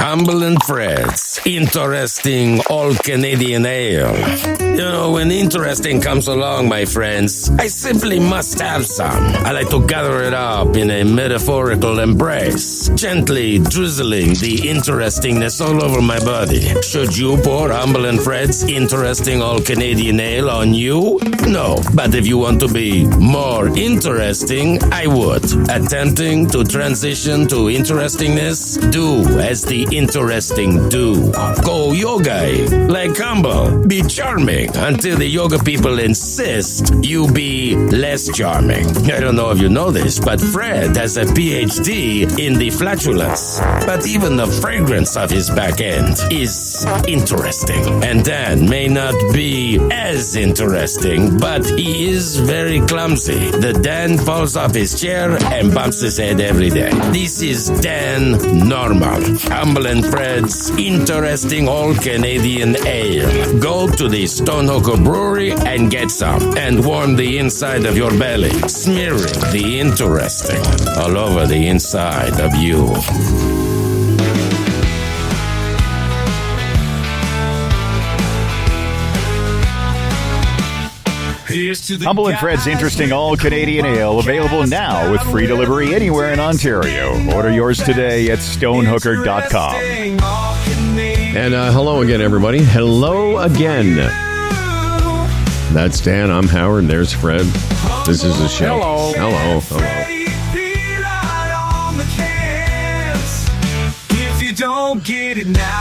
Humble and Fred's Interesting All-Canadian Ale. You know, when interesting comes along, my friends, I simply must have some. I like to gather it up in a metaphorical embrace, gently drizzling the interestingness all over my body. Should you pour Humble and Fred's Interesting All-Canadian Ale on you? No, but if you want to be more interesting, I would. Attempting to transition to interestingness? Do as the interesting do. Go yoga like Humble. Be charming until the yoga people insist you be less charming. I don't know if you know this, but Fred has a PhD in the flatulence. But even the fragrance of his back end is interesting. And Dan may not be as interesting, but he is very clumsy. The Dan falls off his chair and bumps his head every day. This is Dan Normal. Humble and Fred's Interesting All-Canadian Ale. Go to the Stonehooker Brewery and get some. And warm the inside of your belly, smearing the interesting all over the inside of you. Humble and Fred's Interesting All-Canadian Ale, available now with free delivery anywhere in Ontario. Order yours today at stonehooker.com. And hello again, everybody. Hello again. That's Dan. I'm Howard. There's Fred. This is the show. Hello. Hello.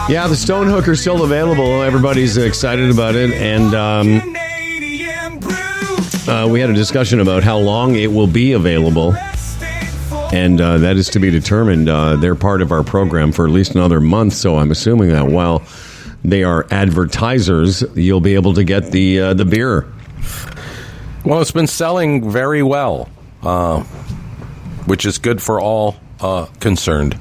Yeah, the Stonehooker's still available. Everybody's excited about it. And we had a discussion about how long it will be available. And that is to be determined. They're part of our program for at least another month. So I'm assuming that while they are advertisers, you'll be able to get the beer. Well, it's been selling very well, which is good for all concerned.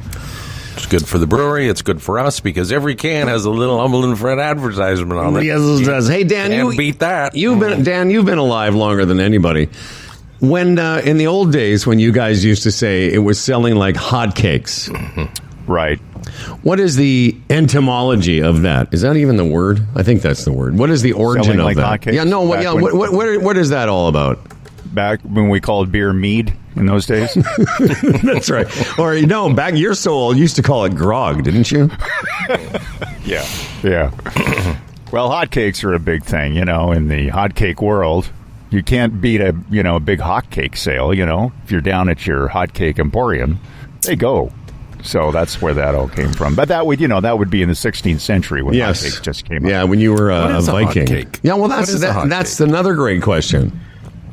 It's good for the brewery. It's good for us because every can has a little Humble and Fred advertisement on it. Yes, it does. Hey, Dan, you beat that. You've been alive longer than anybody. When in the old days, when you guys used to say it was selling like hotcakes, Right. What is the etymology of that? Is that even the word? I think that's the word. What is the origin Selling of like that? hotcakes? Yeah, no. What is that all about? Back when we called beer mead in those days. That's right. Or back you're so old. You used to call it grog, didn't you? Yeah. Well, hotcakes are a big thing, in the hotcake world. You can't beat a big hotcake sale. If you're down at your hotcake emporium, they go. So that's where that all came from. But that would be in the 16th century when hotcakes just came up. Yeah, when you were a Viking. Hotcake? Yeah, well, that's another great question.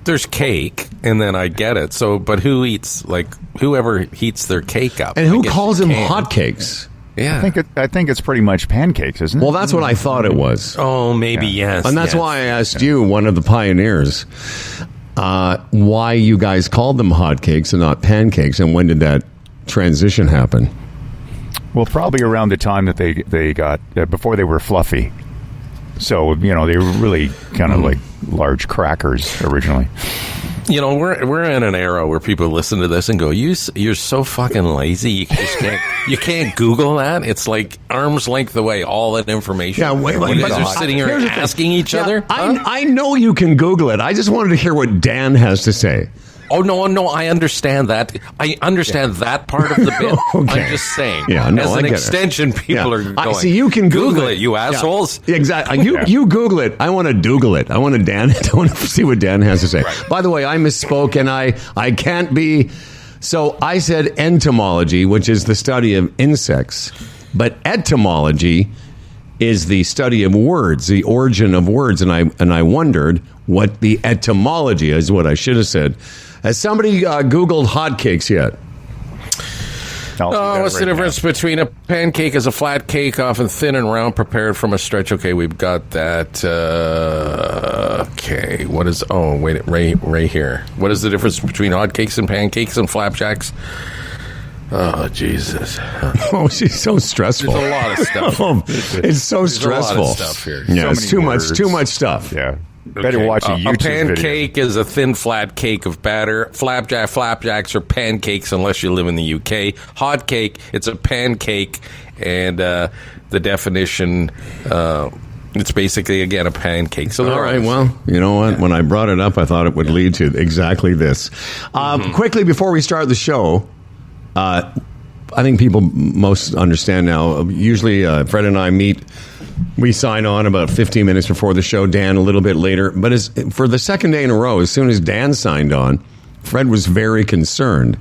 There's cake, and then I get it. So, but whoever heats their cake up, and who calls them hotcakes? Yeah, I think it's pretty much pancakes, isn't it? Well, that's what I thought it was. Oh, maybe yes, and that's why I asked you, one of the pioneers, why you guys called them hotcakes and not pancakes, and when did that transition happen? Well, probably around the time that they got before they were fluffy. So they were really kind of like large crackers originally. We're in an era where people listen to this and go, "You're so fucking lazy. You can't Google that. It's like arm's length away. All that information. Yeah, wait, you guys are sitting here asking each other. Huh? I know you can Google it. I just wanted to hear what Dan has to say. Oh, no, I understand that. I understand that part of the bit. Okay. I'm just saying. Yeah, no, as an extension, people are going, I see, you can Google it, you assholes. Yeah, exactly. You Google it. I want to Google it. I want to see what Dan has to say. Right. By the way, I misspoke, and I can't be... So I said entomology, which is the study of insects. But etymology is the study of words, the origin of words. And I wondered what the etymology is, what I should have said. Has somebody Googled hotcakes yet? What's the difference between a pancake as a flat cake, often thin and round, prepared from a stretch? Okay, we've got that. Okay, what is... Oh, wait, right here. What is the difference between hotcakes and pancakes and flapjacks? Oh, Jesus. Oh, she's so stressful. There's a lot of stuff. It's so stressful. A lot of stuff here. Yeah, it's too words. much stuff. Yeah. Better watch a YouTube pancake is a thin, flat cake of batter. Flapjacks are pancakes unless you live in the UK. Hot cake, it's a pancake, and the definition, it's basically, again, a pancake. So all right, well, you know what? When I brought it up, I thought it would lead to exactly this. Quickly, before we start the show, I think people most understand now. Usually, Fred and I meet. We sign on about 15 minutes before the show, Dan a little bit later. But for the second day in a row, as soon as Dan signed on, Fred was very concerned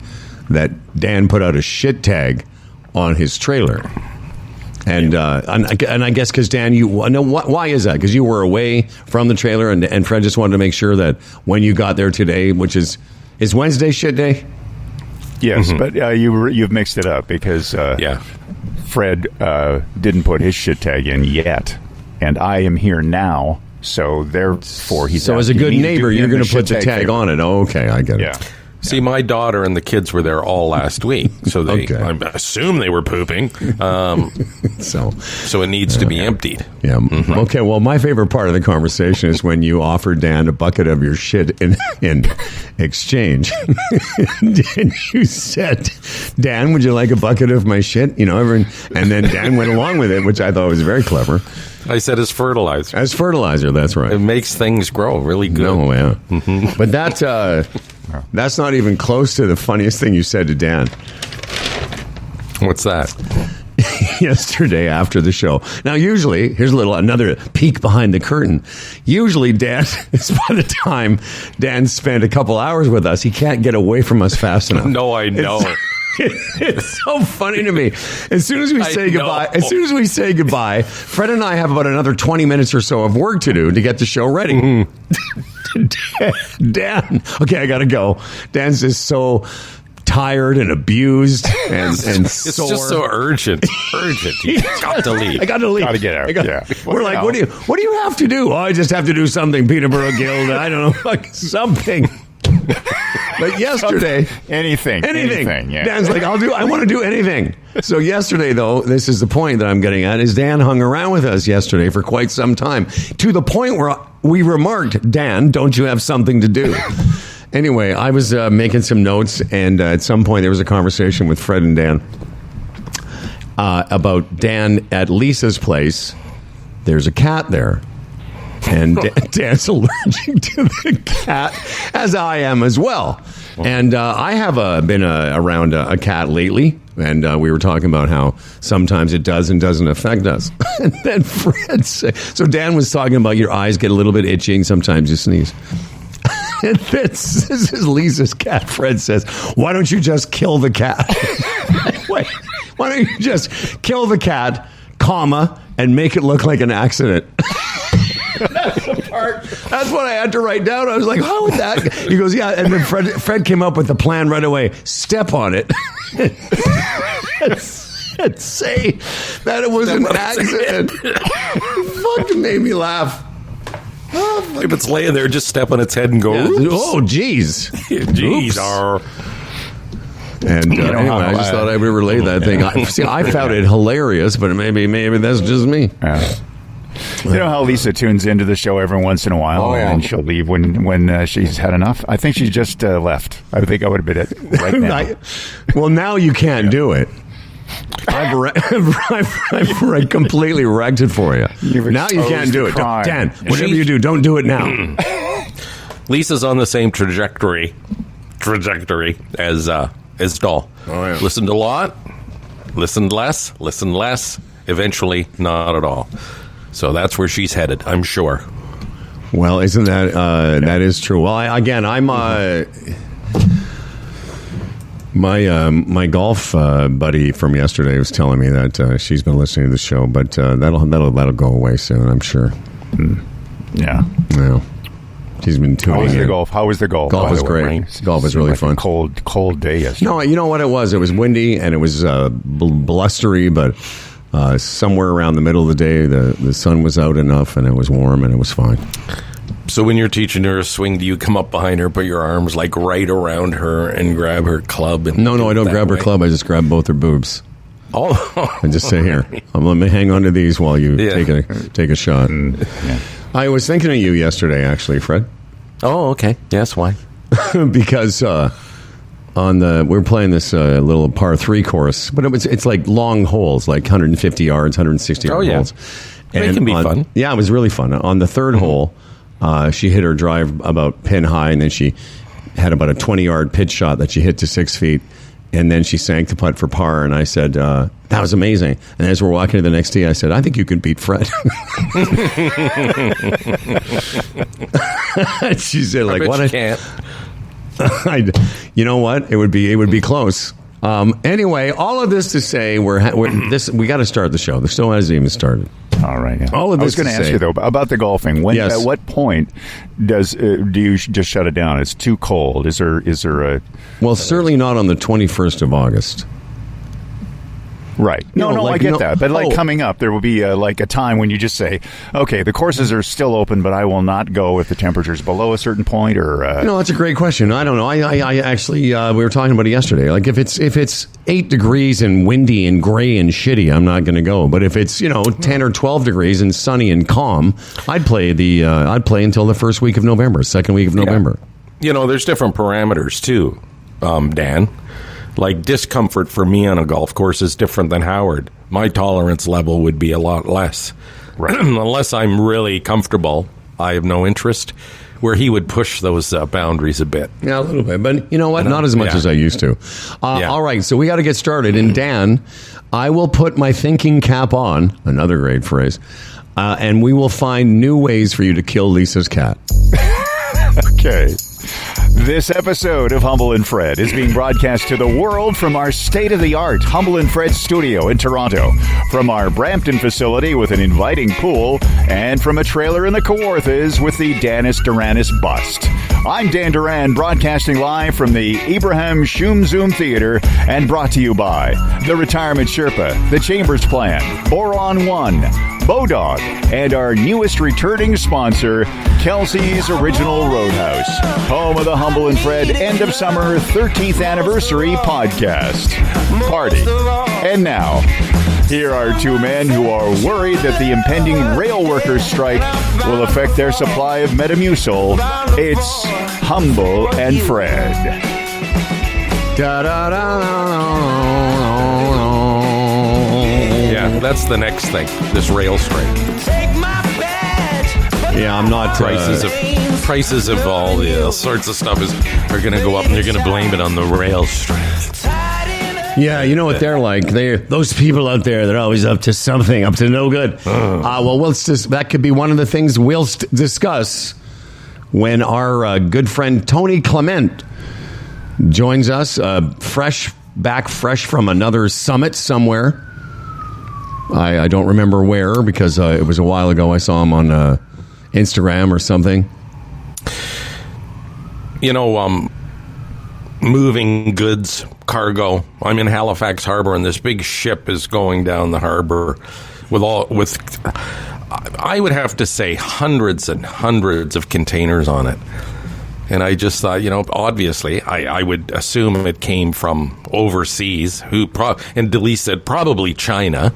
that Dan put out a shit tag on his trailer. And I guess because, Dan, why is that? Because you were away from the trailer, and Fred just wanted to make sure that when you got there today, which is Wednesday shit day? Yes, but you've mixed it up because Fred didn't put his shit tag in yet, and I am here now, so therefore he's... So as a good neighbor, you're going to put the tag on it. Oh, okay, I get it. Yeah. See, my daughter and the kids were there all last week, so they I assume they were pooping. So it needs to be emptied. Yeah. Okay. Well, my favorite part of the conversation is when you offered Dan a bucket of your shit in exchange, and you said, "Dan, would you like a bucket of my shit?" You know, and then Dan went along with it, which I thought was very clever. I said as fertilizer. As fertilizer, that's right. It makes things grow really good. Oh, yeah. But that's not even close to the funniest thing you said to Dan. What's that? Yesterday after the show. Now, usually, here's another peek behind the curtain. Usually, Dan, by the time Dan spent a couple hours with us, he can't get away from us fast enough. No, I know. It's so funny to me. As soon as we say goodbye, Fred and I have about another 20 minutes or so of work to do to get the show ready. Dan, okay, I gotta go. Dan's just so tired and abused and it's sore. Just so urgent. You got to leave. I got to leave. Got to get out. We're like, what do you have to do? Oh, I just have to do something. Peterborough Guild. I don't know, like something. But yesterday, anything. Yeah. Dan's like, I want to do anything. So yesterday, though, this is the point that I'm getting at, is Dan hung around with us yesterday for quite some time, to the point where we remarked, Dan, don't you have something to do? Anyway, I was making some notes, and at some point there was a conversation with Fred and Dan about Dan at Lisa's place. There's a cat there. And Dan's allergic to the cat, as I am as well. And I have been around a cat lately, and we were talking about how sometimes it does and doesn't affect us. And then Fred said, so Dan was talking about your eyes get a little bit itching, sometimes you sneeze. And this is Lisa's cat. Fred says, why don't you just kill the cat? Wait, why don't you just kill the cat, comma, and make it look like an accident? That's the part. That's what I had to write down. I was like, how would that? He goes, yeah. And then Fred came up with the plan right away. Step on it. and say that it was an accident. Fucking made me laugh. If it's laying there, just step on its head and go, oh, jeez. Jeez. And anyway, I just thought I would relay that thing. I found it hilarious, but maybe that's just me. You know how Lisa tunes into the show every once in a while, and she'll leave when she's had enough? I think she just left. I think I would have been it right now. Well, now you can't do it. I've completely wrecked it for you. Now you can't do it. Dan, whatever you do, don't do it now. Lisa's on the same trajectory as Doll. Oh, yeah. Listened a lot, listened less, eventually not at all. So that's where she's headed, I'm sure. Well, isn't that that is true? Well, I'm my golf buddy from yesterday was telling me that she's been listening to the show, but that'll go away soon, I'm sure. Yeah. Well, she's been tuning in. How was the golf? Golf was great. Golf was really fun. Cold day yesterday. No, you know what it was? It was windy and it was blustery, but somewhere around the middle of the day, the sun was out enough and it was warm and it was fine. So when you're teaching her a swing, do you come up behind her, put your arms like right around her and grab her club? And No, I don't grab her club. I just grab both her boobs. Oh, and just say, here, let me hang on to these while you take a shot. I was thinking of you yesterday, actually, Fred. Oh, okay. Yes, why? Because we were playing this little par 3 course, but it's like long holes, like 150 yards, 160 yard holes. It can be fun. Yeah, it was really fun. On the third hole, she hit her drive about pin high, and then she had about a 20-yard pitch shot that she hit to 6 feet, and then she sank the putt for par, and I said, that was amazing. And as we're walking to the next tee, I said, I think you can beat Fred. She said, like, what? You can't. You know what? It would be close. Anyway, all of this to say, we got to start the show. The show hasn't even started. All right. Yeah. All of this I was going to ask you though about the golfing. When, yes. At what point do you just shut it down? It's too cold. Is there a? Well, certainly not on the 21st of August. Right. No, I get that. But coming up, there will be a time when you just say, okay, the courses are still open, but I will not go if the temperature's below a certain point. Or no, that's a great question. I don't know. I actually we were talking about it yesterday. Like if it's 8 degrees and windy and gray and shitty, I'm not going to go. But if it's 10 or 12 degrees and sunny and calm, I'd play until the first week of November, second week of November. There's different parameters too, Dan. Like discomfort for me on a golf course is different than Howard. My tolerance level would be a lot less. Right. Unless I'm really comfortable, I have no interest. Where he would push those boundaries a bit. Yeah, a little bit. But you know what? Not as much as I used to. All right, so we got to get started. And Dan, I will put my thinking cap on, another great phrase, and we will find new ways for you to kill Lisa's cat. Okay. This episode of Humble and Fred is being broadcast to the world from our state-of-the-art Humble and Fred studio in Toronto, from our Brampton facility with an inviting pool, and from a trailer in the Kawarthas with the Danis Duranis bust. I'm Dan Duran, broadcasting live from the Ibrahim Shoom Zoom Theater, and brought to you by the Retirement Sherpa, the Chambers Plan, Boron One, Bodog, and our newest returning sponsor, Kelsey's Original Roadhouse, home of the Humble and Fred End of Summer 13th Anniversary podcast party. And now, here are two men who are worried that the impending rail workers' strike will affect their supply of Metamucil. It's Humble and Fred. Yeah, that's the next thing. This rail strike. Yeah, I'm not. Prices of all the sorts of stuff are going to go up, and they're going to blame it on the rail strike. Yeah, you know what they're like. Those people out there, they're always up to something, up to no good. That could be one of the things we'll discuss when our good friend Tony Clement joins us, fresh from another summit somewhere. I don't remember where because it was a while ago. I saw him on Instagram or something. Moving goods, cargo. I'm in Halifax Harbor, and this big ship is going down the harbor with I would have to say hundreds and hundreds of containers on it. And I just thought, obviously, I would assume it came from overseas. And Delise said probably China.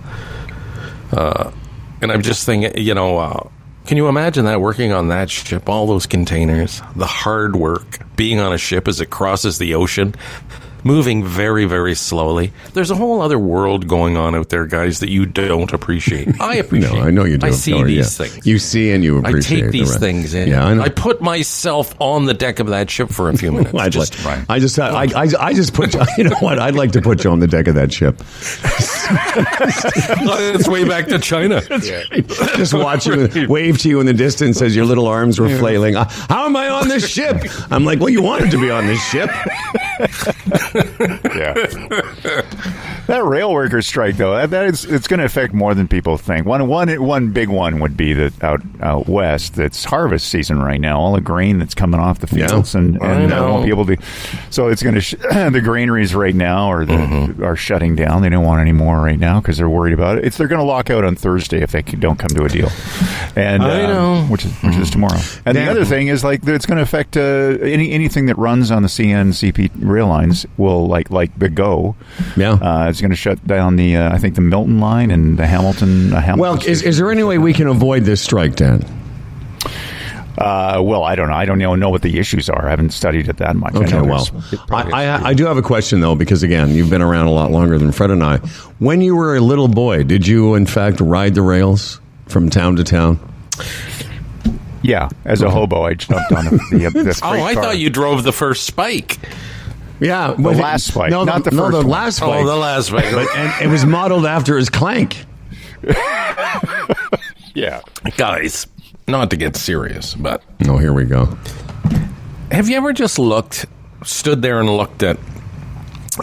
And I'm just thinking, can you imagine that, working on that ship, all those containers, the hard work, being on a ship as it crosses the ocean, moving very, very slowly. There's a whole other world going on out there, guys, that you don't appreciate. I appreciate. No, I know you do. I see these things. You see and you appreciate. I take these things in. Yeah, I know. I put myself on the deck of that ship for a few minutes. I just put. You know what? I'd like to put you on the deck of that ship. It's way back to China. Just watch you, wave to you in the distance as your little arms were flailing. How am I on this ship? I'm like, well, you wanted to be on this ship. Yeah. That rail workers strike, though, it's going to affect more than people think. One big one would be that out west, that's harvest season right now. All the grain that's coming off the fields, and won't be able to. So it's going to the granaries right now are shutting down. They don't want any more right now because they're worried about it. They're going to lock out on Thursday if they don't come to a deal, and I know. which is tomorrow. And the other thing is it's going to affect anything that runs on the CN-CP rail lines will like the GO. Yeah. It's going to shut down I think the Milton line and the Hamilton. Well, is there any way we can avoid this strike, Dan? Well, I don't know. I don't know what the issues are. I haven't studied it that much. Okay, well, I do have a question, though, because, again, you've been around a lot longer than Fred and I. When you were a little boy, did you, in fact, ride the rails from town to town? Yeah, as a hobo, I jumped on the Oh, I thought you drove the first spike. Yeah. The last spike, not the first No, the one. last spike. Oh, the last spike. And it was modeled after his clank. Yeah. Guys, not to get serious, but Oh, here we go. have you ever just stood there and looked at,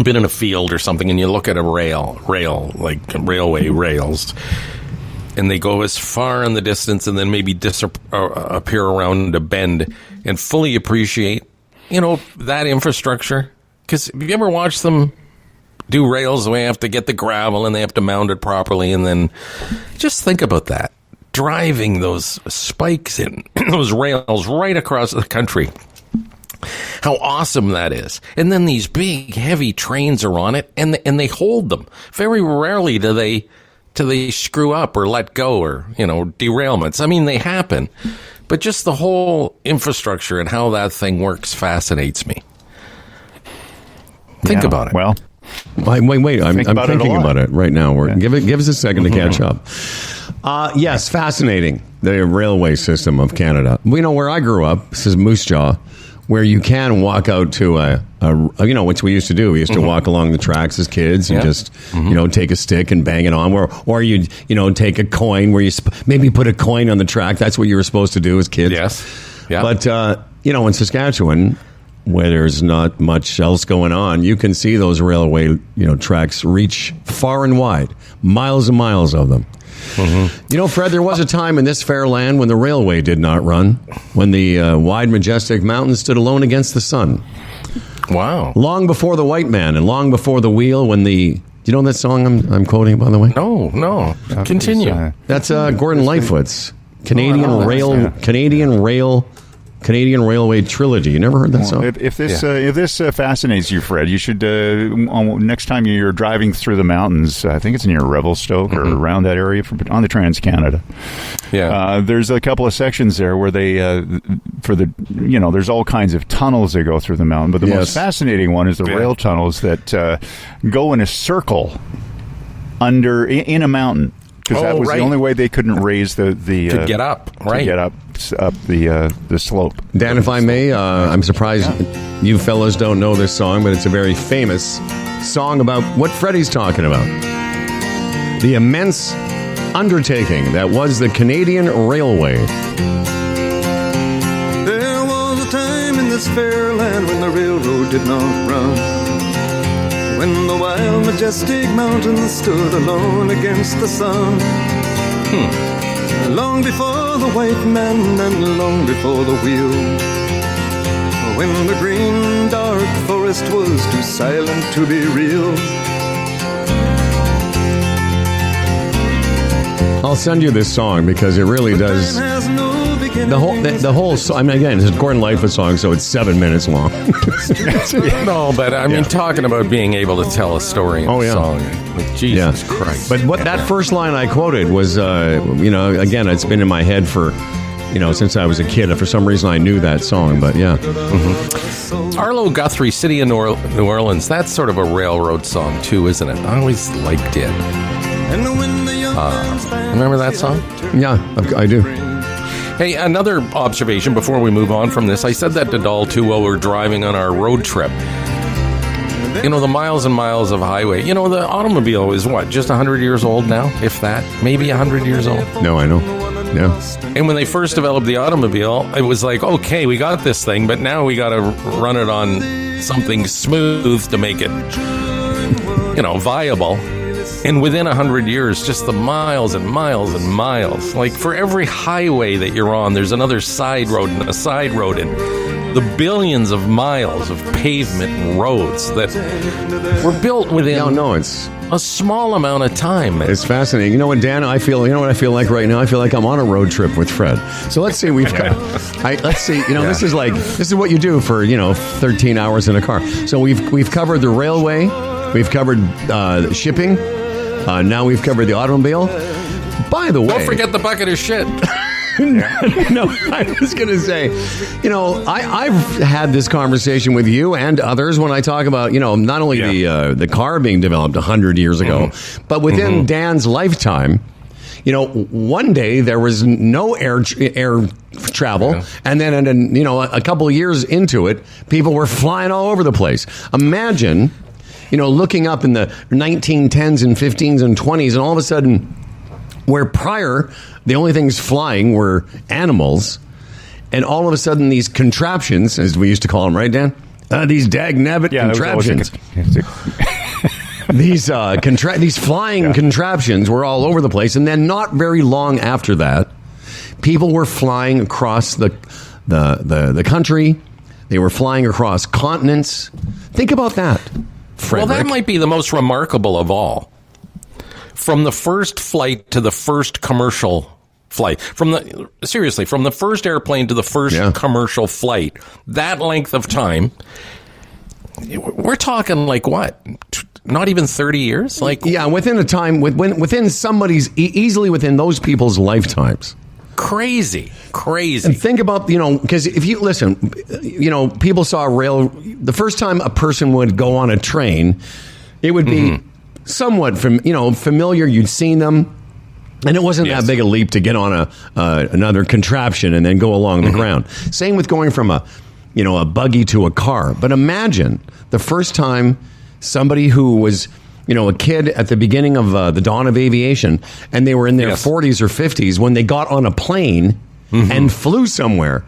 been in a field or something, and you look at a rail, like railway rails, and they go as far in the distance and then maybe appear around a bend, and fully appreciate, that infrastructure? Because have you ever watched them do rails? They have to get the gravel and they have to mount it properly, and then just think about that. Driving those spikes in those rails right across the country. How awesome that is. And then these big, heavy trains are on it, and they hold them. Very rarely do they screw up or let go or, derailments. I mean, they happen. But just the whole infrastructure and how that thing works fascinates me. Think about it. Well, Wait. I'm thinking about it right now. Give us a second to catch up. Yes, fascinating. The railway system of Canada. Where I grew up, this is Moose Jaw, where you can walk out to which we used to do. We used to walk along the tracks as kids and just, take a stick and bang it on. Or you'd, take a coin where you maybe put a coin on the track. That's what you were supposed to do as kids. Yes. Yeah. But, in Saskatchewan, where there's not much else going on, you can see those railway, tracks reach far and wide, miles and miles of them. Mm-hmm. Fred, there was a time in this fair land when the railway did not run, when the wide, majestic mountains stood alone against the sun. Wow. Long before the white man and long before the wheel, when the... Do you know that song I'm quoting, by the way? No. Continue. That's Gordon Lightfoot's Canadian Railway Trilogy. You never heard that song? If this fascinates you, Fred, you should next time you're driving through the mountains. I think it's near Revelstoke or around that area on the Trans-Canada. Yeah, there's a couple of sections there where they there's all kinds of tunnels that go through the mountain, but the most fascinating one is the rail tunnels that go in a circle in a mountain. Because that was the only way they couldn't raise the to get up, right? To get up the slope. Dan, if I may, I'm surprised you fellas don't know this song, but it's a very famous song about what Freddie's talking about. The immense undertaking that was the Canadian Railway. There was a time in this fair land when the railroad did not run. When the wild, majestic mountains stood alone against the sun. Long before the white man and long before the wheel. When the green, dark forest was too silent to be real. I'll send you this song because it really does. The whole song. I mean, again, it's a Gordon Lightfoot song, so it's 7 minutes long. No, but I mean, talking about being able to tell a story in a song, like, Jesus Christ. But what that first line I quoted was, again, it's been in my head for, since I was a kid. For some reason, I knew that song. But yeah, Arlo Guthrie, City of New Orleans. That's sort of a railroad song too, isn't it? I always liked it. Remember that song? Yeah, I do. Hey, another observation before we move on from this. I said that to Dahl, too, while we were driving on our road trip. The miles and miles of highway. The automobile is what, just 100 years old now? If that? Maybe 100 years old? No, I know. Yeah. And when they first developed the automobile, it was like, okay, we got this thing, but now we got to run it on something smooth to make it, viable. And within 100 years, just the miles and miles and miles. Like, for every highway that you're on, there's another side road and a side road. And the billions of miles of pavement and roads that were built within it's a small amount of time. It's fascinating. You know what, Dan? I feel like right now? I feel like I'm on a road trip with Fred. So let's say this is what you do for, 13 hours in a car. So we've covered the railway. We've covered shipping. Now we've covered the automobile. By the way... Don't forget the bucket of shit. No, I was going to say, I've had this conversation with you and others when I talk about, not only the car being developed 100 years ago, but within Dan's lifetime, one day there was no air travel, and then a couple of years into it, people were flying all over the place. Imagine, looking up in the 1910s and 15s and 20s, and all of a sudden, where prior the only things flying were animals, and all of a sudden these contraptions, as we used to call them, right, Dan? These dag-nabbit contraptions. These flying contraptions were all over the place, and then not very long after that, people were flying across the country. They were flying across continents. Think about that, Frederick. Well, that might be the most remarkable of all. From the first flight to the first commercial flight, from the first airplane to the first commercial flight, that length of time, we're talking like what? Not even 30 years? Within a time, within somebody's, easily within those people's lifetimes. Crazy. And think about, because if you listen, people saw the first time a person would go on a train, it would be somewhat familiar. You'd seen them, and it wasn't that big a leap to get on another contraption and then go along the ground. Same with going from a buggy to a car. But imagine the first time somebody who was a kid at the beginning of the dawn of aviation, and they were in their 40s or 50s when they got on a plane and flew somewhere.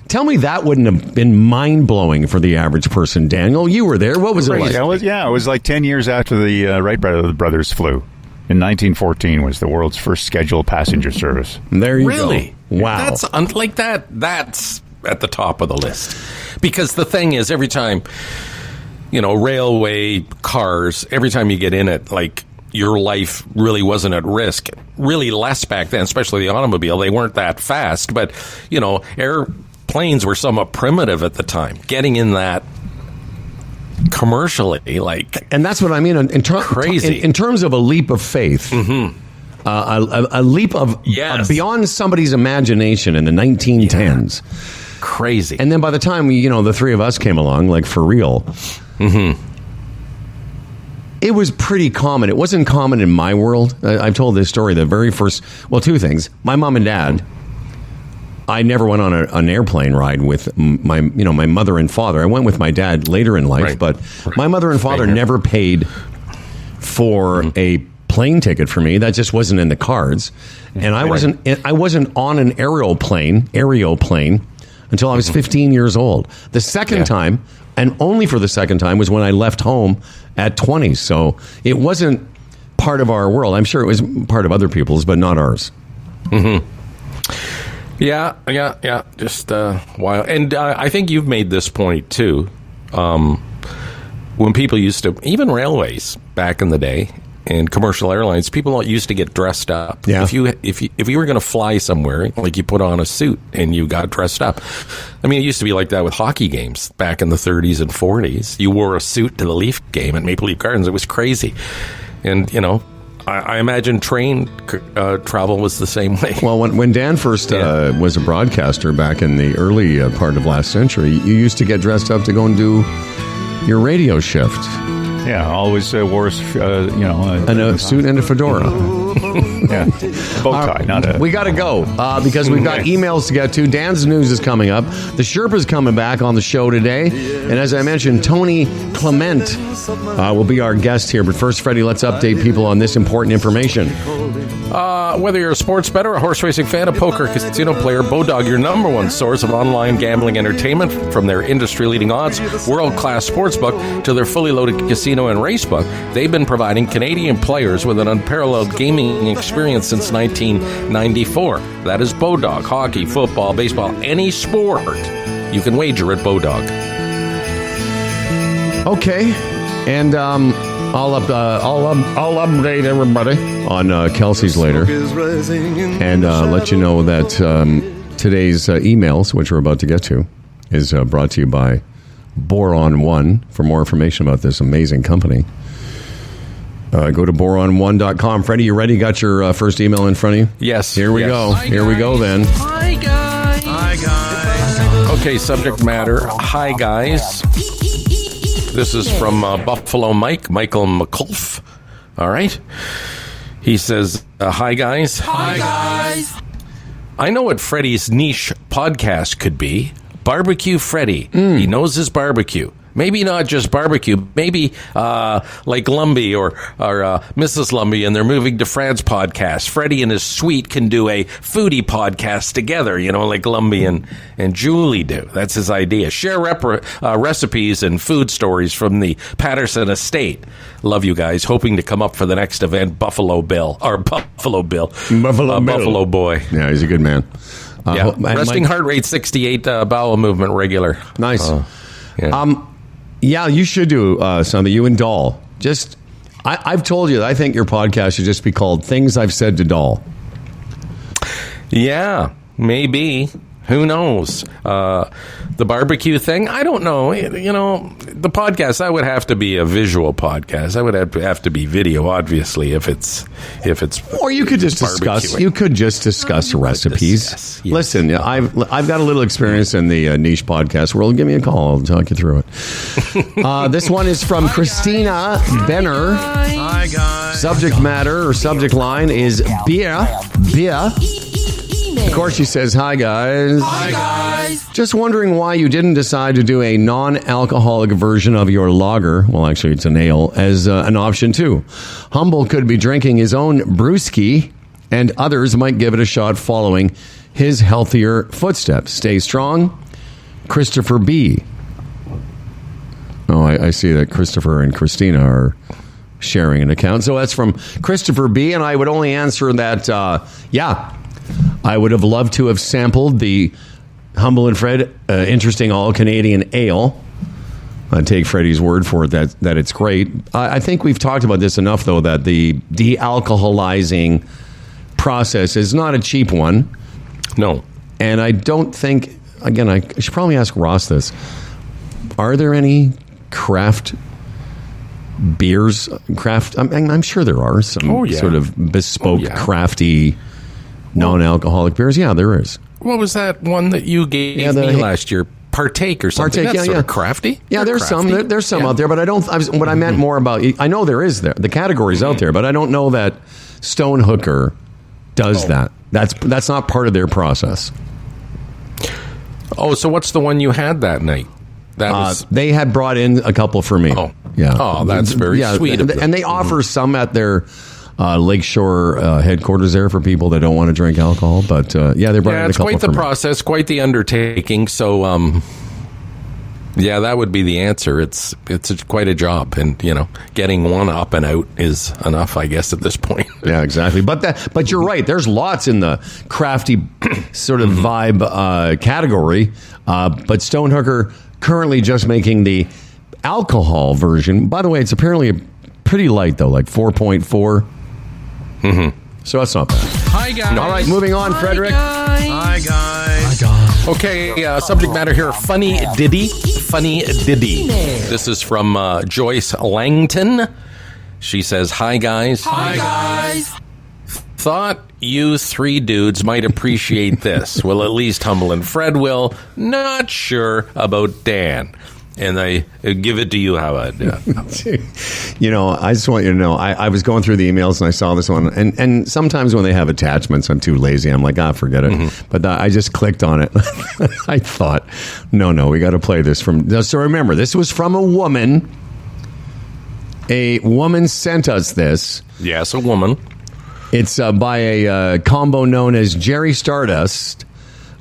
Tell me that wouldn't have been mind-blowing for the average person, Daniel. You were there. What was it like? It was like 10 years after the Wright brothers flew. In 1914 was the world's first scheduled passenger service. There you go. Really? Wow. That's like that. That's at the top of the list. Because the thing is, every time, railway cars, every time you get in it, like, your life really wasn't at risk. Really less back then, especially the automobile. They weren't that fast. But, airplanes were somewhat primitive at the time. Getting in that commercially, and that's what I mean. Crazy. In terms of a leap of faith, a leap of beyond somebody's imagination in the 1910s. Yeah. Crazy. And then by the time the three of us came along, like for real, it was pretty common. It wasn't common in my world. I've told this story. The very first, two things. My mom and dad. I never went on an airplane ride with my mother and father. I went with my dad later in life, but my mother and father never paid for a plane ticket for me. That just wasn't in the cards. And I wasn't on an aeroplane until I was 15 years old. The second time, and only for the second time, was when I left home at 20. So it wasn't part of our world. I'm sure it was part of other people's, but not ours. Yeah. Just wild. And I think you've made this point, too. When people used to, even railways back in the day, and commercial airlines, people used to get dressed up. Yeah. If you were going to fly somewhere, like you put on a suit and you got dressed up. I mean, it used to be like that with hockey games back in the 30s and 40s. You wore a suit to the Leaf game at Maple Leaf Gardens. It was crazy. And, I imagine train travel was the same way. Well, when Dan first was a broadcaster back in the early part of last century, you used to get dressed up to go and do your radio shift. Yeah, always wore a suit and a fedora. Bow tie, not a... We got to go because we've got emails to get to. Dan's news is coming up. The Sherpa's coming back on the show today. And as I mentioned, Tony Clement will be our guest here. But first, Freddie, let's update people on this important information. Whether you're a sports bettor, a horse racing fan, a poker casino player, Bodog, your number one source of online gambling entertainment, from their industry-leading odds, world-class sportsbook, to their fully loaded casino and racebook, they've been providing Canadian players with an unparalleled gaming experience since 1994. That is Bodog. Hockey, football, baseball, any sport, you can wager at Bodog. Okay, and I'll update everybody on Kelsey's later, and let you know that today's emails, which we're about to get to, is brought to you by Boron One. For more information about this amazing company, Go to boron1.com. Freddie, you ready? Got your first email in front of you? Yes. Here we go. Here we go then. Hi, guys. Hi, guys. Okay, subject matter. Hi, guys. This is from Buffalo Michael McCulf. All right. He says, hi, guys. Hi, guys. I know what Freddie's niche podcast could be. Barbecue Freddie. He knows his barbecue. Maybe not just barbecue. Maybe like Lumbee or Mrs. Lumbee and they're moving to France podcast. Freddie and his suite can do a foodie podcast together, like Lumbee and Julie do. That's his idea. Share recipes and food stories from the Patterson estate. Love you guys. Hoping to come up for the next event, Buffalo Bill. Buffalo Boy. Yeah, he's a good man. Resting heart rate 68, bowel movement regular. Nice. Yeah. Yeah, you should do something. You and Doll. I've told you that I think your podcast should just be called Things I've Said to Doll. Yeah, maybe. Who knows? The barbecue thing, I don't know. The podcast, that would have to be a visual podcast. That would have to be video, obviously, if it's. Or you could just discuss. You could just discuss recipes. Yes. Listen, I've got a little experience in the niche podcast world. Give me a call. I'll talk you through it. This one is from Christina Benner. Hi, guys. Subject matter or subject line is beer. Of course, she says, hi, guys. Hi, guys. Just wondering why you didn't decide to do a non-alcoholic version of your lager, well, actually, it's an ale, as an option, too. Humble could be drinking his own brewski, and others might give it a shot following his healthier footsteps. Stay strong. Christopher B. Oh, I see that Christopher and Christina are sharing an account. So that's from Christopher B., and I would only answer that, I would have loved to have sampled the Humble and Fred interesting all-Canadian ale. I take Freddie's word for it that it's great. I think we've talked about this enough, though, that the de-alcoholizing process is not a cheap one. No. And I don't think, again, I should probably ask Ross this. Are there any craft beers? I'm sure there are some sort of bespoke, crafty, non-alcoholic beers. Yeah, there is. What was that one that you gave me last year? Partake or something. That's sort of crafty. Yeah, there's crafty. There's some out there, but I don't. What I meant more about. I know there is there. The category's out there, but I don't know that Stone Hooker does that. That's not part of their process. Oh, so what's the one you had that night? That was they had brought in a couple for me. Oh, yeah. Oh, that's very sweet of them. And they offer some at their Lakeshore headquarters there for people that don't want to drink alcohol. But they brought in a couple. It's quite the process, quite the undertaking. So, that would be the answer. It's quite a job, and getting one up and out is enough, I guess, at this point. Yeah, exactly. But you're right. There's lots in the crafty sort of vibe category. But Stone Hooker currently just making the alcohol version. By the way, it's apparently pretty light though, like 4.4. So that's not bad. Hi, guys. All right, moving on, Frederick. Hi, guys. Okay, subject matter here, Funny Diddy. This is from Joyce Langton. She says, hi, guys. Hi, guys. Thought you three dudes might appreciate this. Well, at least Humble and Fred will. Not sure about Dan. And I give it to you, how I just want you to know, I was going through the emails and I saw this one. And sometimes when they have attachments, I'm too lazy. I'm like, forget it. But I just clicked on it. I thought, no, we got to play this from. So remember, this was from a woman. A woman sent us this. Yes, a woman. It's by a combo known as Jerry Stardust.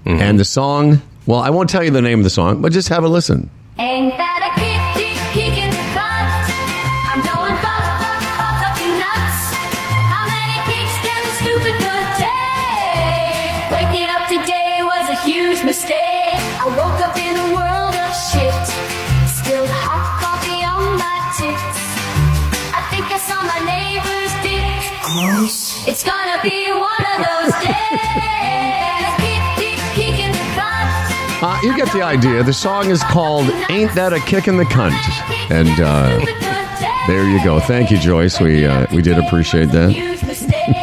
And the song, well, I won't tell you the name of the song, but just have a listen. Ain't that a kick in the butt? I'm going fucking nuts. How many kicks can the stupid good take? Waking up today was a huge mistake. I woke up in a world of shit. Spilled hot coffee on my tits. I think I saw my neighbor's dick. Gross. It's gonna be one of those days. Kick in the butt. You get the idea. The song is called Ain't That a Kick in the Cunt? And There you go. Thank you, Joyce. We did appreciate that. Huge mistake.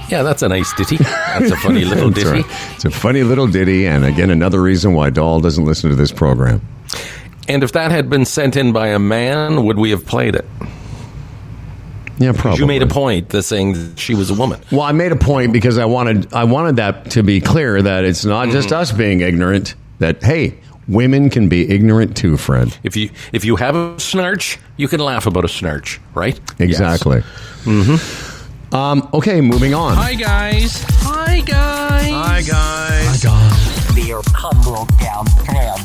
Yeah, that's a nice ditty. That's a funny little That's ditty. right. It's a funny little ditty, and again, another reason why Doll doesn't listen to this program. And if that had been sent in by a man, would we have played it? Yeah, probably. You made a point that saying that she was a woman. Well, I made a point because I wanted that to be clear that it's not just us being ignorant. That hey, women can be ignorant too, Fred. If you have a snarch, you can laugh about a snarch, right? Exactly. Yes. Okay, moving on. Hi, guys. Hi, guys. Hi, guys. Dear humble down Fred.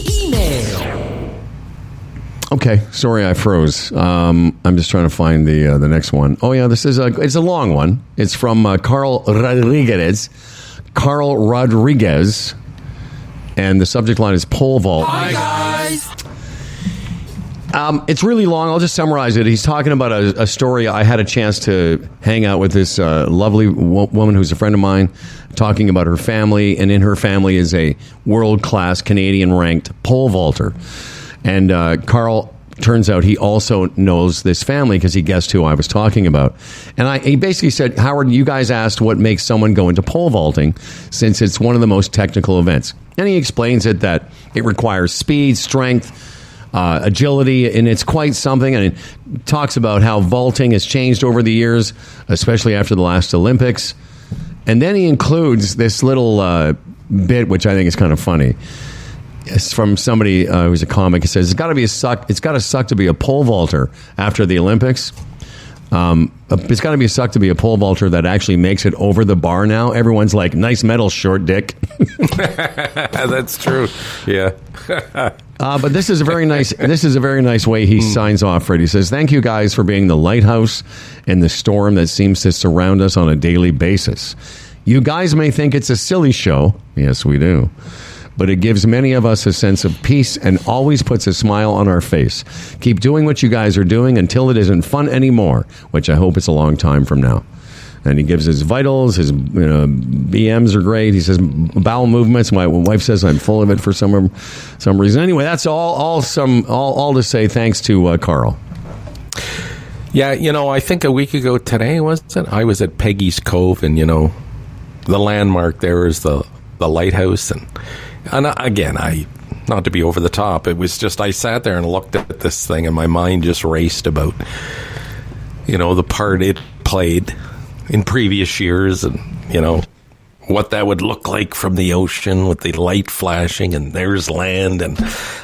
Email. Okay, sorry I froze. I'm just trying to find the next one. Oh yeah, this is it's a long one. It's from Carl Rodriguez. Carl Rodriguez, and the subject line is pole vault. Hi, guys. It's really long. I'll just summarize it. He's talking about a story. I had a chance to hang out with this lovely woman who's a friend of mine, talking about her family, and in her family is a world-class Canadian-ranked pole vaulter. And Carl, turns out he also knows this family because he guessed who I was talking about. And he basically said, Howard, you guys asked what makes someone go into pole vaulting since it's one of the most technical events. And he explains it that it requires speed, strength, agility, and it's quite something. And it talks about how vaulting has changed over the years, especially after the last Olympics. And then he includes this little bit, which I think is kind of funny. It's from somebody who's a comic. He says, it's got to suck to be a pole vaulter after the Olympics. It's got to be a suck to be a pole vaulter that actually makes it over the bar now. Everyone's like, nice medal, short dick. That's true. Yeah. But this is a very nice way he signs off, Fred. He says, thank you guys for being the lighthouse in the storm that seems to surround us on a daily basis. You guys may think it's a silly show. Yes, we do. But it gives many of us a sense of peace and always puts a smile on our face. Keep doing what you guys are doing until it isn't fun anymore, which I hope it's a long time from now. And he gives his vitals, his BMs are great. He says bowel movements. My wife says I'm full of it for some reason. Anyway, that's all to say thanks to Carl. Yeah, I think a week ago today, was it? I was at Peggy's Cove, and the landmark there is the lighthouse, and again, not to be over the top, it was just I sat there and looked at this thing, and my mind just raced about the part it played in previous years, and what that would look like from the ocean with the light flashing, and there's land, and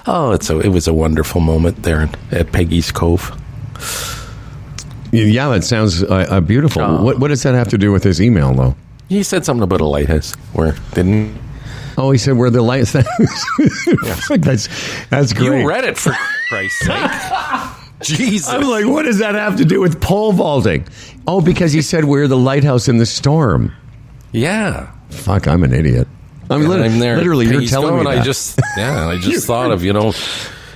it was a wonderful moment there at Peggy's Cove. Yeah, that sounds beautiful. What does that have to do with his email, though? He said something about a lighthouse. Where didn't? Oh, he said where the lights. That's great. You read it, for Christ's sake. Jesus. I'm like, what does that have to do with pole vaulting? Oh, because he said we're the lighthouse in the storm. Yeah. Fuck, I'm an idiot. I'm there. Literally, you're telling me that. I just thought of,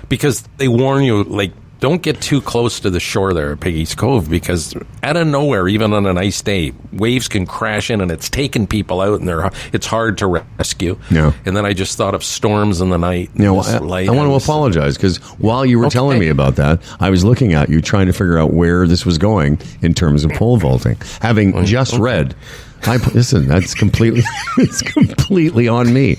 because they warn you, like, don't get too close to the shore there at Peggy's Cove, because out of nowhere, even on a nice day, waves can crash in and it's taking people out, and it's hard to rescue. Yeah. And then I just thought of storms in the night. I want to apologize, because while you were telling me about that, I was looking at you trying to figure out where this was going in terms of pole vaulting. Having just read, listen, that's completely on me.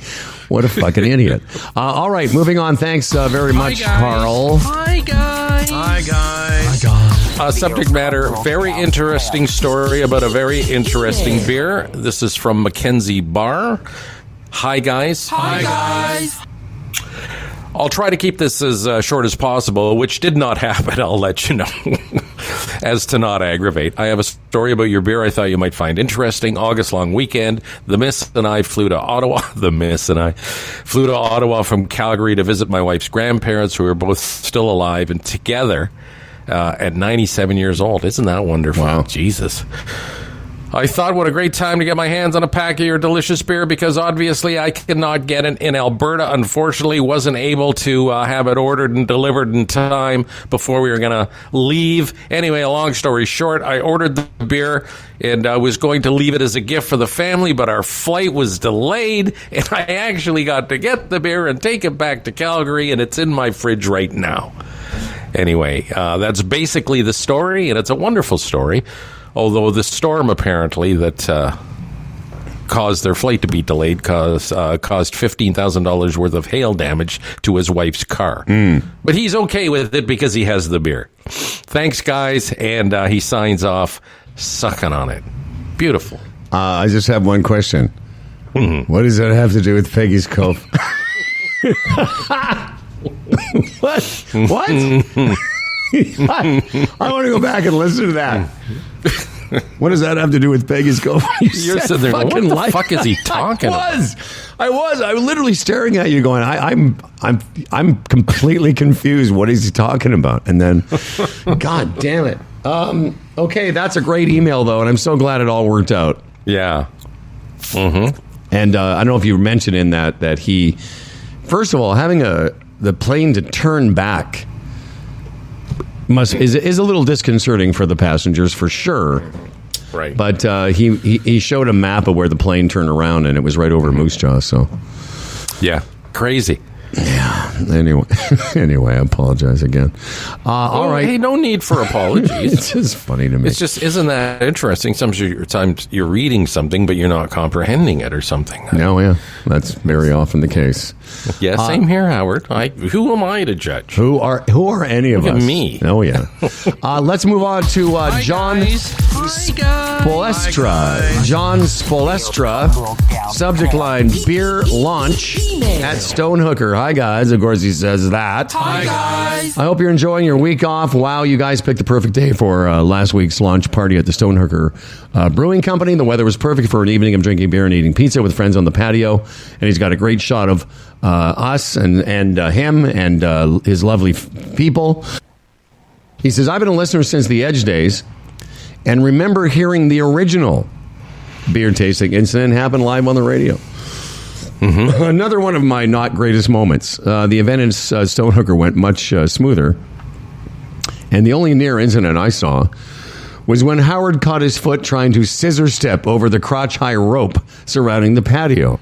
What a fucking idiot. All right, moving on. Thanks very much, Carl. Hi, guys. Hi, guys. Subject matter, very interesting story about a very interesting beer. This is from Mackenzie Bar. Hi, guys. Hi, guys. I'll try to keep this as short as possible, which did not happen, I'll let you know, as to not aggravate. I have a story about your beer I thought you might find interesting. August long weekend, the Miss and I flew to Ottawa. From Calgary to visit my wife's grandparents, who are both still alive and together at 97 years old. Isn't that wonderful? Wow. Jesus. I thought, what a great time to get my hands on a pack of your delicious beer, because obviously I could not get it in Alberta. Unfortunately, wasn't able to have it ordered and delivered in time before we were going to leave. Anyway, a long story short, I ordered the beer, and I was going to leave it as a gift for the family, but our flight was delayed, and I actually got to get the beer and take it back to Calgary, and it's in my fridge right now. Anyway, that's basically the story, and it's a wonderful story. Although the storm apparently that caused their flight to be delayed caused $15,000 worth of hail damage to his wife's car. But he's okay with it because he has the beer. Thanks, guys. And he signs off, sucking on it. Beautiful. I just have one question. What does that have to do with Peggy's Cove? What? I want to go back and listen to that. What does that have to do with Peggy's Cove? You're sitting there going, what the fuck is he talking about? I was literally staring at you going, I'm completely confused. What is he talking about? And then, God damn it. Okay, that's a great email, though, and I'm so glad it all worked out. Yeah. And I don't know if you mentioned in that he, first of all, having the plane to turn back is a little disconcerting for the passengers for sure. Right. But he showed a map of where the plane turned around, and it was right over Moose Jaw. So yeah, crazy. Yeah. Anyway, I apologize again. All right. Hey, no need for apologies. It's just funny to me. It's just, isn't that interesting? Sometimes you're reading something, but you're not comprehending it or something. No, yeah. That's very often the case. Yeah, same here, Howard. Who am I to judge? Who are any of Look us? at me. Oh, yeah. Let's move on to John Spolestra. John Spolestra. Subject line, beer launch at Stonehooker. Hi, guys. Of course, he says that. Hi, guys. I hope you're enjoying your week off. Wow, you guys picked the perfect day for last week's launch party at the Stonehooker Brewing Company. The weather was perfect for an evening of drinking beer and eating pizza with friends on the patio. And he's got a great shot of us and him and his lovely people. He says, I've been a listener since the Edge days and remember hearing the original beer tasting incident happen live on the radio. Another one of my not greatest moments. The event in Stonehooker went much smoother. And the only near incident I saw was when Howard caught his foot trying to scissor step over the crotch-high rope surrounding the patio.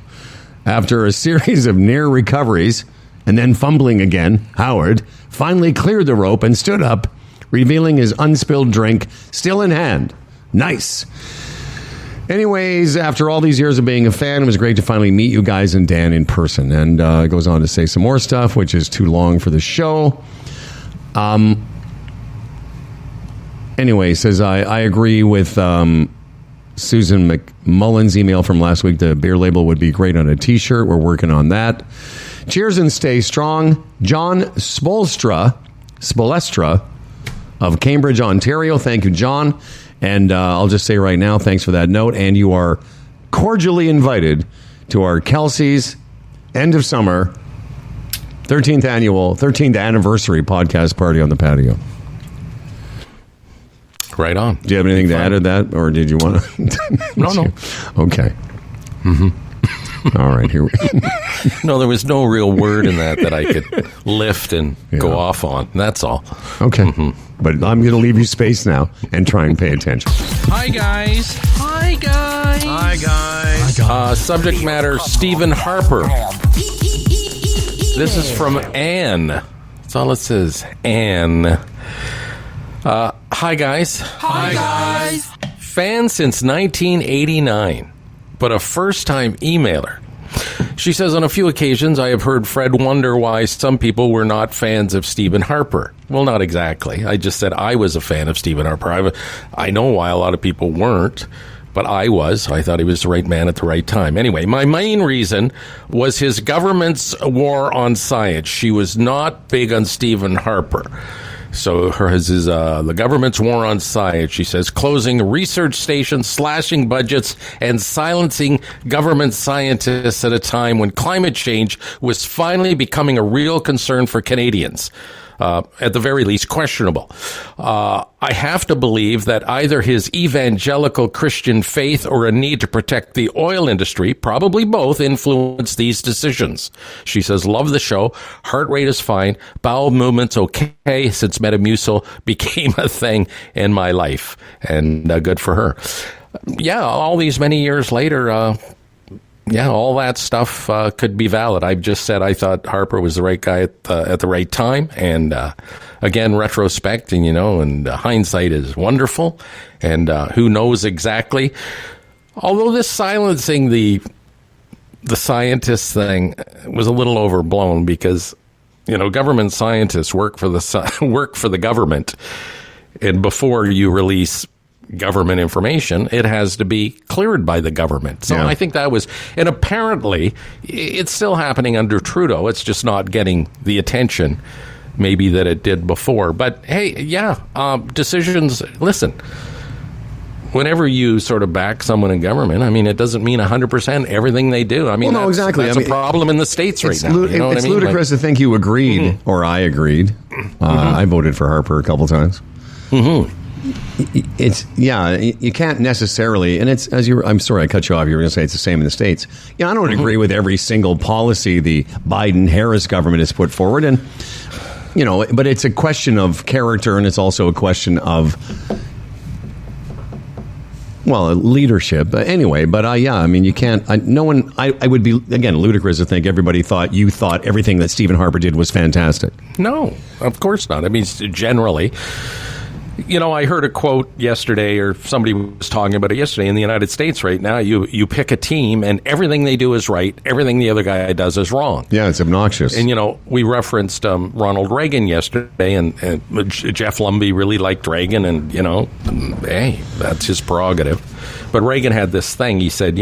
After a series of near recoveries and then fumbling again, Howard finally cleared the rope and stood up, revealing his unspilled drink still in hand. Nice. Anyways, after all these years of being a fan, it was great to finally meet you guys and Dan in person. And it goes on to say some more stuff, which is too long for the show. Anyway, says, I agree with Susan McMullen's email from last week. The beer label would be great on a T-shirt. We're working on that. Cheers and stay strong. John Spolestra of Cambridge, Ontario. Thank you, John. And I'll just say right now, thanks for that note. And you are cordially invited to our Kelsey's end of summer 13th anniversary podcast party on the patio. Right on. Do you have anything to add to that, or did you want to? No. Okay. All right, here we go. No, there was no real word in that I could lift and go off on. That's all. Okay. But I'm going to leave you space now and try and pay attention. Hi, guys. Hi, guys. Hi, guys. Subject matter, Stephen Harper. This is from Anne. That's all it says. Anne. Hi, guys. Hi, guys. Fan since 1989, but a first-time emailer. She says, on a few occasions, I have heard Fred wonder why some people were not fans of Stephen Harper. Well, not exactly. I just said I was a fan of Stephen Harper. I know why a lot of people weren't, but I was. I thought he was the right man at the right time. Anyway, my main reason was his government's war on science. She was not big on Stephen Harper. So the government's war on science, she says, closing research stations, slashing budgets, and silencing government scientists at a time when climate change was finally becoming a real concern for Canadians. At the very least, questionable. I have to believe that either his evangelical Christian faith or a need to protect the oil industry, probably both, influenced these decisions. She says, love the show. Heart rate is fine. Bowel movements okay since Metamucil became a thing in my life. And good for her. Yeah, all these many years later, yeah, all that stuff could be valid. I've just said I thought Harper was the right guy at the right time. And again, retrospect and hindsight is wonderful. And who knows exactly. Although this silencing the scientist thing was a little overblown because, government scientists work for the government. And before you release government information, it has to be cleared by the government. So I think that was, and apparently it's still happening under Trudeau. It's just not getting the attention maybe that it did before. But hey, decisions, listen, whenever you sort of back someone in government, I mean, it doesn't mean 100% everything they do. I mean, exactly. That's a problem in the States right now. It's ludicrous to think you agreed, or I agreed. I voted for Harper a couple times. You can't necessarily, and it's I'm sorry I cut you off. You were going to say it's the same in the States. I don't agree with every single policy the Biden-Harris government has put forward, and but it's a question of character, and it's also a question of leadership. Anyway, but I mean, you can't. I would be again ludicrous to think everybody thought you thought everything that Stephen Harper did was fantastic. No, of course not. I mean, generally. I heard a quote yesterday, or somebody was talking about it yesterday. In the United States right now, you pick a team, and everything they do is right. Everything the other guy does is wrong. Yeah, it's obnoxious. And, we referenced Ronald Reagan yesterday, and Jeff Lumby really liked Reagan, and, hey, that's his prerogative. But Reagan had this thing. He said,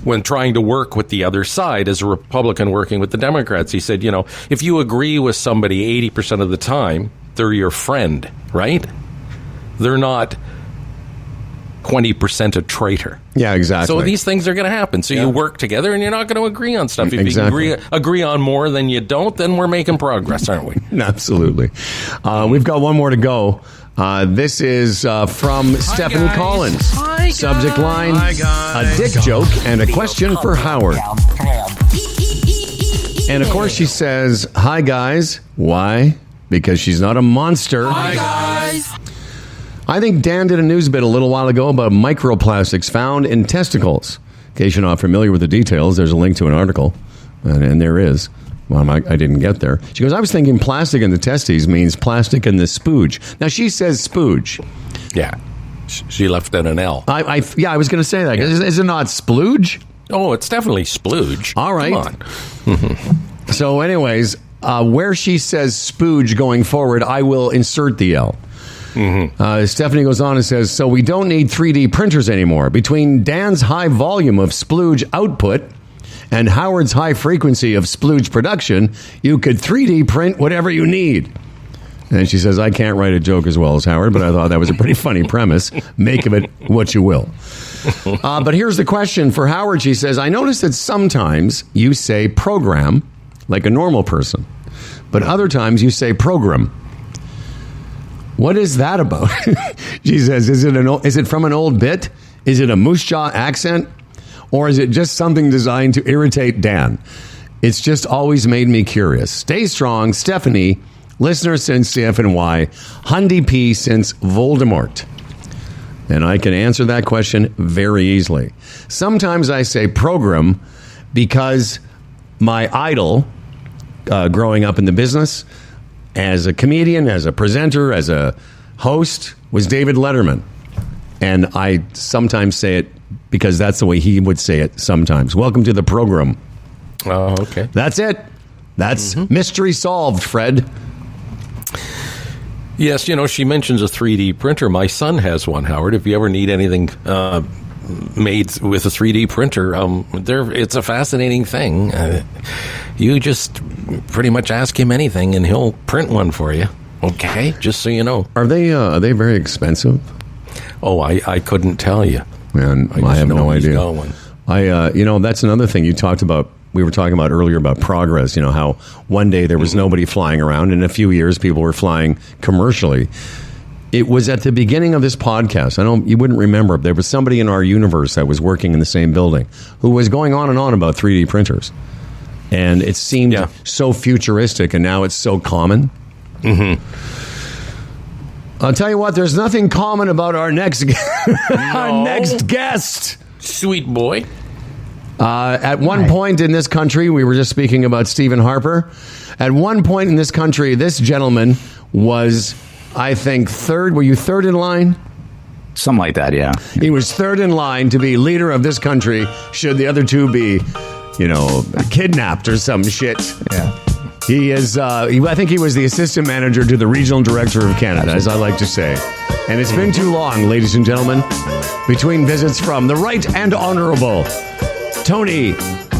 when trying to work with the other side as a Republican working with the Democrats, he said, if you agree with somebody 80% of the time, they're your friend, right? They're not 20% a traitor. Yeah, exactly. So these things are going to happen. So you work together, and you're not going to agree on stuff. If you agree on more than you don't, then we're making progress, aren't we? Absolutely. We've got one more to go. This is from Stephanie Collins. Subject line, a dick joke and a question for Howard. And of course she says, hi guys. Why? Because she's not a monster. Hi, guys. I think Dan did a news bit a little while ago about microplastics found in testicles. In case you're not familiar with the details, there's a link to an article, and there is. Well, I didn't get there. She goes, I was thinking plastic in the testes means plastic in the spooge. Now, she says spooge. Yeah. She left out an L. I was going to say that. Is it not splooge? Oh, it's definitely splooge. All right. Come on. So anyways, where she says spooge going forward, I will insert the L. Stephanie goes on and says, so we don't need 3D printers anymore. Between Dan's high volume of splooge output and Howard's high frequency of splooge production, you could 3D print whatever you need. And she says, I can't write a joke as well as Howard, but I thought that was a pretty funny premise. Make of it what you will. But here's the question for Howard. She says, I noticed that sometimes you say program like a normal person, but other times you say program. What is that about? She says, is it from an old bit? Is it a moose jaw accent? Or is it just something designed to irritate Dan? It's just always made me curious. Stay strong, Stephanie, listener since CFNY, Hundy P since Voldemort. And I can answer that question very easily. Sometimes I say program because my idol growing up in the business as a comedian, as a presenter, as a host, was David Letterman. And I sometimes say it because that's the way he would say it sometimes. Welcome to the program. Oh, okay. That's it. That's mystery solved, Fred. Yes, she mentions a 3D printer. My son has one, Howard. If you ever need anything made with a 3D printer, it's a fascinating thing. You just pretty much ask him anything, and he'll print one for you. Okay, just so you know. Are they very expensive? Oh, I couldn't tell you. Man, I have no idea. That's another thing you talked about. We were talking about earlier about progress. How one day there was nobody flying around, and in a few years people were flying commercially. It was at the beginning of this podcast. I know you wouldn't remember. There was somebody in our universe that was working in the same building who was going on and on about 3D printers. And it seemed so futuristic, and now it's so common. I'll tell you what, there's nothing common about our next guest. Sweet boy. At one point in this country, we were just speaking about Stephen Harper. At one point in this country, this gentleman was, I think, third. Were you third in line? Something like that, yeah. He was third in line to be leader of this country should the other two be, kidnapped or some shit. Yeah. He is, I think he was the assistant manager to the regional director of Canada, as I like to say. And it's been too long, ladies and gentlemen, between visits from the right and honorable Tony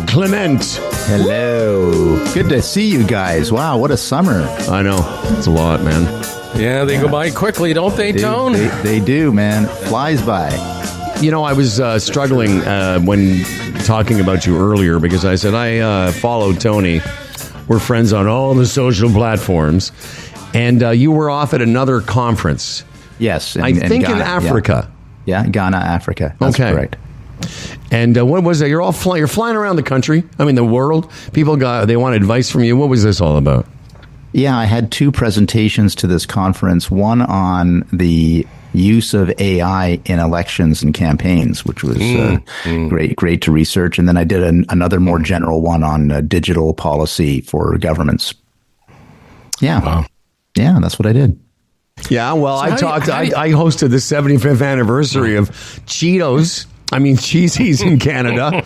Clement. Hello. Good to see you guys. Wow, what a summer. I know. It's a lot, man. Yeah, they go by quickly, don't they, Tone? They do, man. Flies by. I was struggling when talking about you earlier because I said I follow Tony. We're friends on all the social platforms. And you were off at another conference. Yes. I think Ghana, in Africa. Yeah, Ghana, Africa. That's correct. And what was it? You're flying around the country. I mean, the world. People they want advice from you. What was this all about? Yeah, I had two presentations to this conference. One on the use of AI in elections and campaigns, which was great to research. And then I did another more general one on digital policy for governments. Yeah. Wow. Yeah, that's what I did. Yeah, well, I hosted the 75th anniversary of Cheetos. I mean, Cheesies in Canada.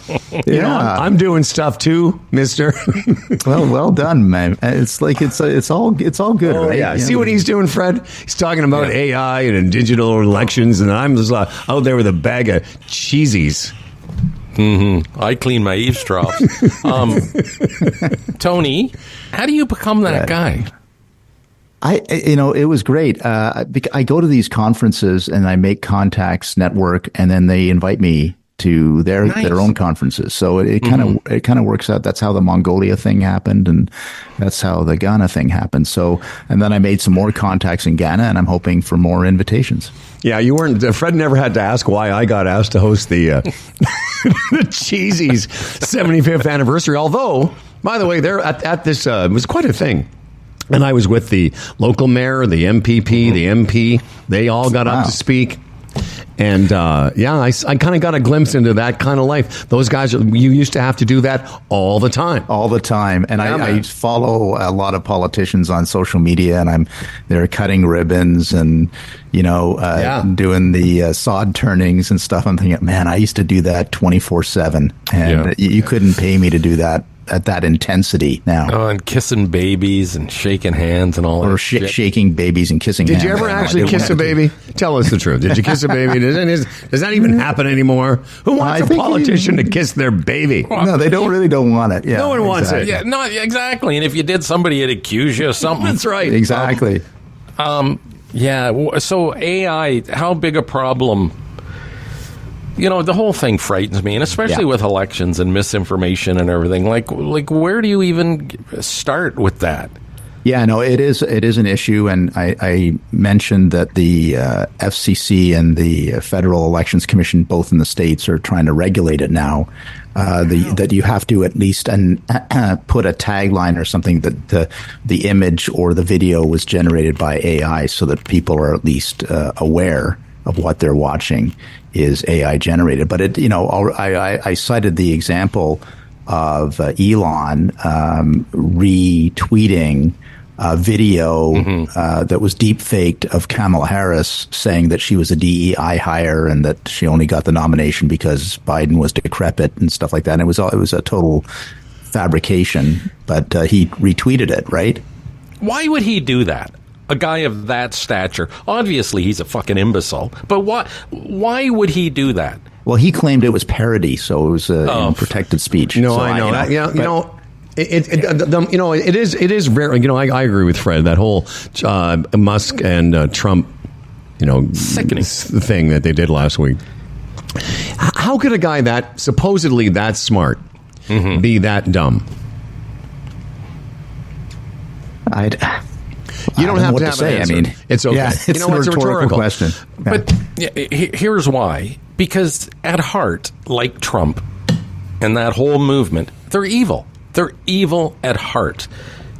I'm doing stuff too, mister. well done, man. It's like it's all good, right? Yeah. See what he's doing, Fred? He's talking about AI and digital elections, and I'm just out there with a bag of Cheesies. Mm-hmm. I clean my eavesdrops. Tony, how do you become that guy? It was great. I go to these conferences and I make contacts, network, and then they invite me to their own conferences. So it kind of works out. That's how the Mongolia thing happened, and that's how the Ghana thing happened. So, and then I made some more contacts in Ghana, and I'm hoping for more invitations. Yeah, you weren't. Fred never had to ask why I got asked to host the the Cheesies 75th anniversary. Although, by the way, there at this it was quite a thing. And I was with the local mayor, the MPP, the MP. They all got up to speak. And, I kind of got a glimpse into that kind of life. Those guys, you used to have to do that all the time. All the time. And I follow a lot of politicians on social media, and they're cutting ribbons and, doing the sod turnings and stuff. I'm thinking, man, I used to do that 24/7. And you couldn't pay me to do that at that intensity now. Oh, and kissing babies and shaking hands and all that. Or shaking babies and kissing hands. Did you ever actually kiss a baby? Tell us the truth. Did you kiss a baby? Does that even happen anymore? Who wants a politician to kiss their baby? No, they don't want it. Yeah, no one wants it. Yeah, no, exactly. And if you did, somebody would accuse you of something. That's right. Exactly. So AI, how big a problem? The whole thing frightens me, and especially with elections and misinformation and everything. Like, where do you even start with that? Yeah, no, it is an issue, and I mentioned that the FCC and the Federal Elections Commission, both in the states, are trying to regulate it now. That you have to at least put a tagline or something that the image or the video was generated by AI, so that people are at least aware of what they're watching is AI generated. But I cited the example of Elon retweeting a video that was deep faked of Kamala Harris saying that she was a DEI hire and that she only got the nomination because Biden was decrepit and stuff like that. And it was a total fabrication, but he retweeted it, right? Why would he do that? A guy of that stature. Obviously, he's a fucking imbecile. But why would he do that? Well, he claimed it was parody, so it was protected speech. No, so I know. It is very. I agree with Fred. That whole Musk and Trump, sickening thing that they did last week. How could a guy that supposedly that smart be that dumb? You don't have to have say. An answer. I mean, it's okay. Yeah, it's a rhetorical question. But here's why. Because at heart, like Trump and that whole movement, they're evil. They're evil at heart.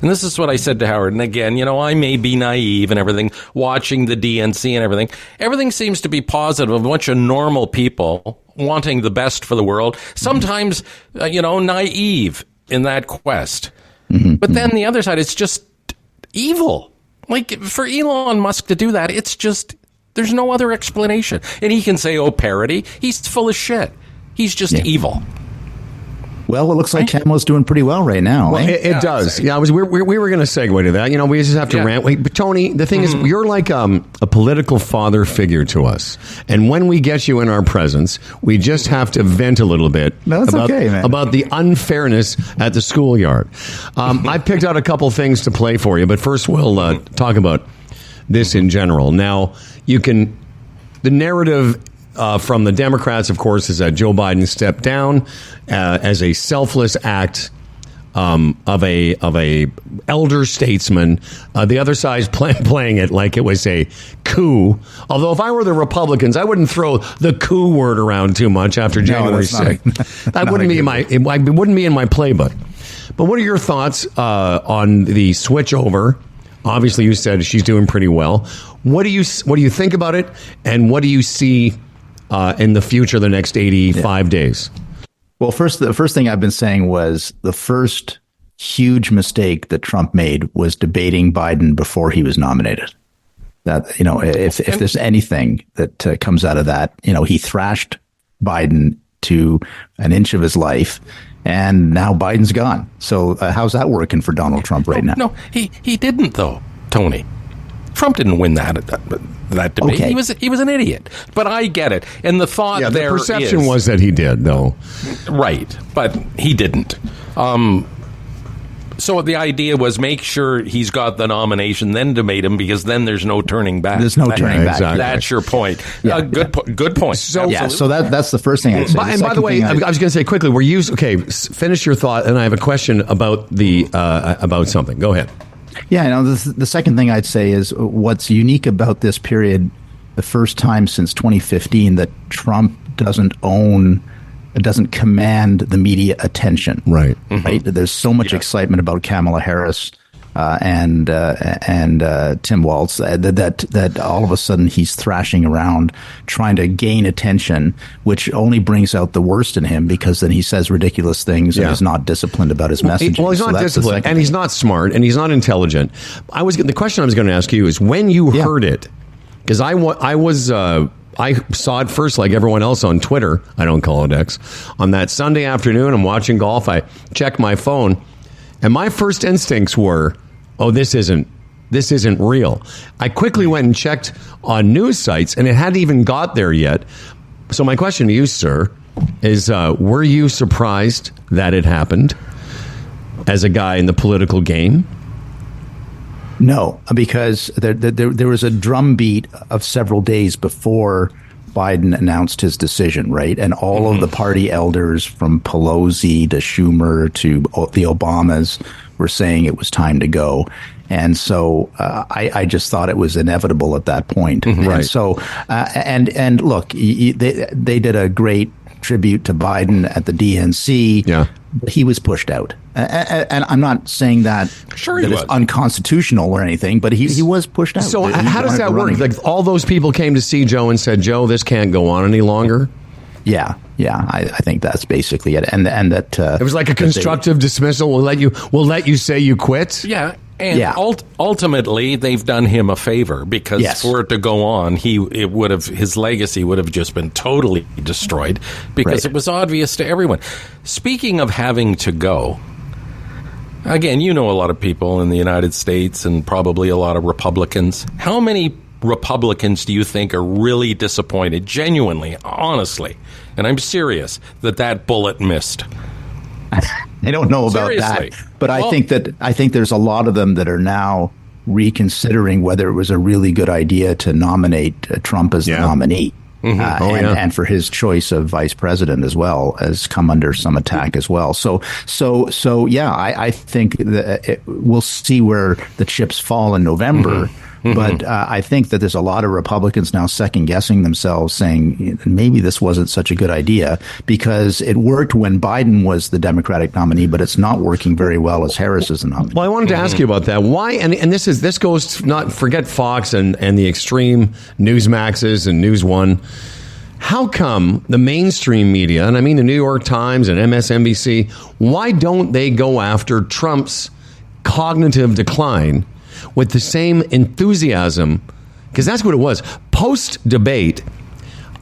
And this is what I said to Howard. And again, I may be naive and everything, watching the DNC and everything. Everything seems to be positive. A bunch of normal people wanting the best for the world, sometimes, naive in that quest. But then the other side, it's just evil. Like, for Elon Musk to do that, it's just, there's no other explanation. And he can say, parody. He's full of shit. He's just evil. Well, it looks like Camelo's doing pretty well right now. Well, it does. Yeah, we were going to segue to that. We just have to rant. Wait, but Tony, the thing is, you're like a political father figure to us. And when we get you in our presence, we just have to vent a little bit about the unfairness at the schoolyard. I picked out a couple things to play for you, but first we'll talk about this in general. Now, the narrative from the Democrats, of course, is that Joe Biden stepped down as a selfless act of a elder statesman. The other side's playing it like it was a coup. Although, if I were the Republicans, I wouldn't throw the coup word around too much after January 6th. That wouldn't be it wouldn't be in my playbook. But what are your thoughts on the switch over? Obviously, you said she's doing pretty well. What do you think about it, and what do you see in the future, the next 85 days? Well, the first thing I've been saying was the first huge mistake that Trump made was debating Biden before he was nominated. That, if there's anything that comes out of that, he thrashed Biden to an inch of his life, and now Biden's gone. So how's that working for Donald Trump right now? No, he didn't, though, Tony. Trump didn't win that debate. Okay. He was an idiot. But I get it. And the thought the perception was that he did, though. Right. But he didn't. So the idea was make sure he's got the nomination, then debate him, because then there's no turning back. There's no turning back. Exactly. That's your point. Good point. So that's the first thing I'd say. And by the way, I was going to say quickly, finish your thought, and I have a question about about something. Go ahead. Yeah, the second thing I'd say is what's unique about this period, the first time since 2015 that Trump doesn't command the media attention. Right. Right. There's so much excitement about Kamala Harris and Tim Walz that all of a sudden he's thrashing around trying to gain attention, which only brings out the worst in him, because then he says ridiculous things and is not disciplined about his messaging. Well, he's not disciplined, and he's not smart, and he's not intelligent. The question I was going to ask you is, when you heard it, because I saw it first, like everyone else, on Twitter. I don't call it X. On that Sunday afternoon, I'm watching golf. I check my phone, and my first instincts were, this isn't real. I quickly went and checked on news sites, and it hadn't even got there yet. So my question to you, sir, is were you surprised that it happened as a guy in the political game? No, because there was a drumbeat of several days before Biden announced his decision, right? And all of the party elders, from Pelosi to Schumer to the Obamas, were saying it was time to go. And so I just thought it was inevitable at that point. Right. And so and look, they did a great tribute to Biden at the DNC. Yeah. He was pushed out. And I'm not saying that it's unconstitutional or anything, but he was pushed out. So how does that work? Like, all those people came to see Joe and said, Joe, this can't go on any longer? Yeah. I think that's basically it. And that it was like a constructive dismissal. We'll let you say you quit. Yeah. And ultimately, they've done him a favor, because for it to go on, his legacy would have just been totally destroyed, because it was obvious to everyone. Speaking of having to go, again, a lot of people in the United States, and probably a lot of Republicans. How many Republicans do you think are really disappointed, genuinely, honestly, and I'm serious, that bullet missed? I don't know about that, but I think there's a lot of them that are now reconsidering whether it was a really good idea to nominate Trump as the nominee. And for his choice of vice president as well has come under some attack as well. So I think that we'll see where the chips fall in November. But I think that there's a lot of Republicans now second guessing themselves, saying maybe this wasn't such a good idea, because it worked when Biden was the Democratic nominee, but it's not working very well as Harris is the nominee. Well, I wanted to ask you about that. Why? And this goes to forget Fox and the extreme Newsmaxes and News One. how come the mainstream media, and I mean the New York Times and MSNBC, why don't they go after Trump's cognitive decline with the same enthusiasm? Because that's what it was. Post-debate,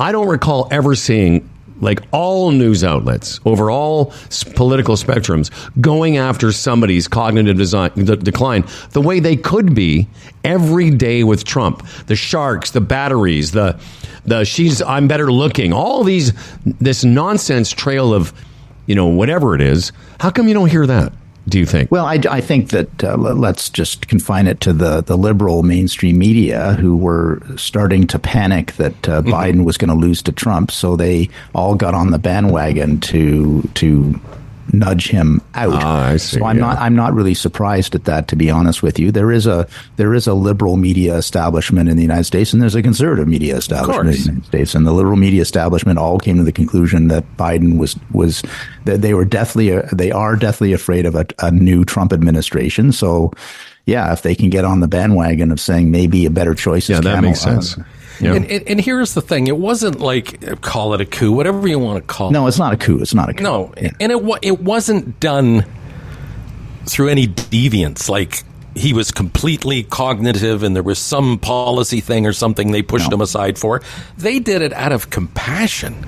I don't recall ever seeing like all news outlets over all political spectrums going after somebody's cognitive decline the way they could be every day with Trump. The sharks, the batteries, the I'm better looking, all this nonsense trail of, whatever it is. How come you don't hear that, do you think? Well, I think that let's just confine it to the liberal mainstream media, who were starting to panic that Biden was going to lose to Trump. So they all got on the bandwagon to nudge him out. I see, so I'm not really surprised at that, to be honest with you. There is a liberal media establishment in the United States, and there's a conservative media establishment in the United States. And the liberal media establishment all came to the conclusion that Biden was that they are deathly afraid of a new Trump administration. So yeah, if they can get on the bandwagon of saying maybe a better choice is Kamala, that makes sense. Yeah. And here's the thing. It wasn't like, call it a coup, whatever you want to call it. No, it's not a coup. It's not a coup. No, yeah. And it wasn't done through any deviance. Like, he was completely cognitive and there was some policy thing or something they pushed him aside for. They did it out of compassion.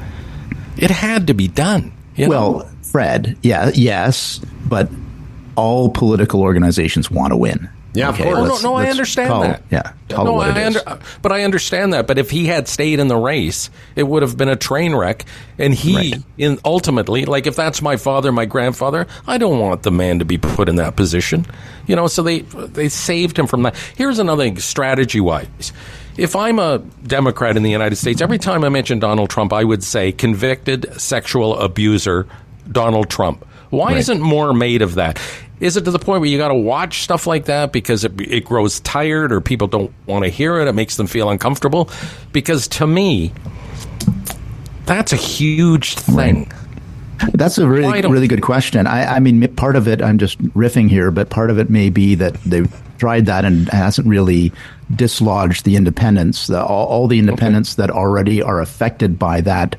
It had to be done. Well, Fred, yes, but all political organizations want to win. Yeah, okay, of course. No, I understand that. Yeah, but I understand that. But if he had stayed in the race, it would have been a train wreck. And ultimately, like, if that's my father, my grandfather, I don't want the man to be put in that position. So they saved him from that. Here's another thing, strategy-wise. If I'm a Democrat in the United States, every time I mention Donald Trump, I would say convicted sexual abuser Donald Trump. Why isn't more made of that? Is it to the point where you got to watch stuff like that because it grows tired or people don't want to hear it? It makes them feel uncomfortable? Because to me, that's a huge thing. Right. That's a really good question. I mean, part of it, I'm just riffing here, but part of it may be that they've tried that and hasn't really dislodged the independents, all the independents that already are affected by that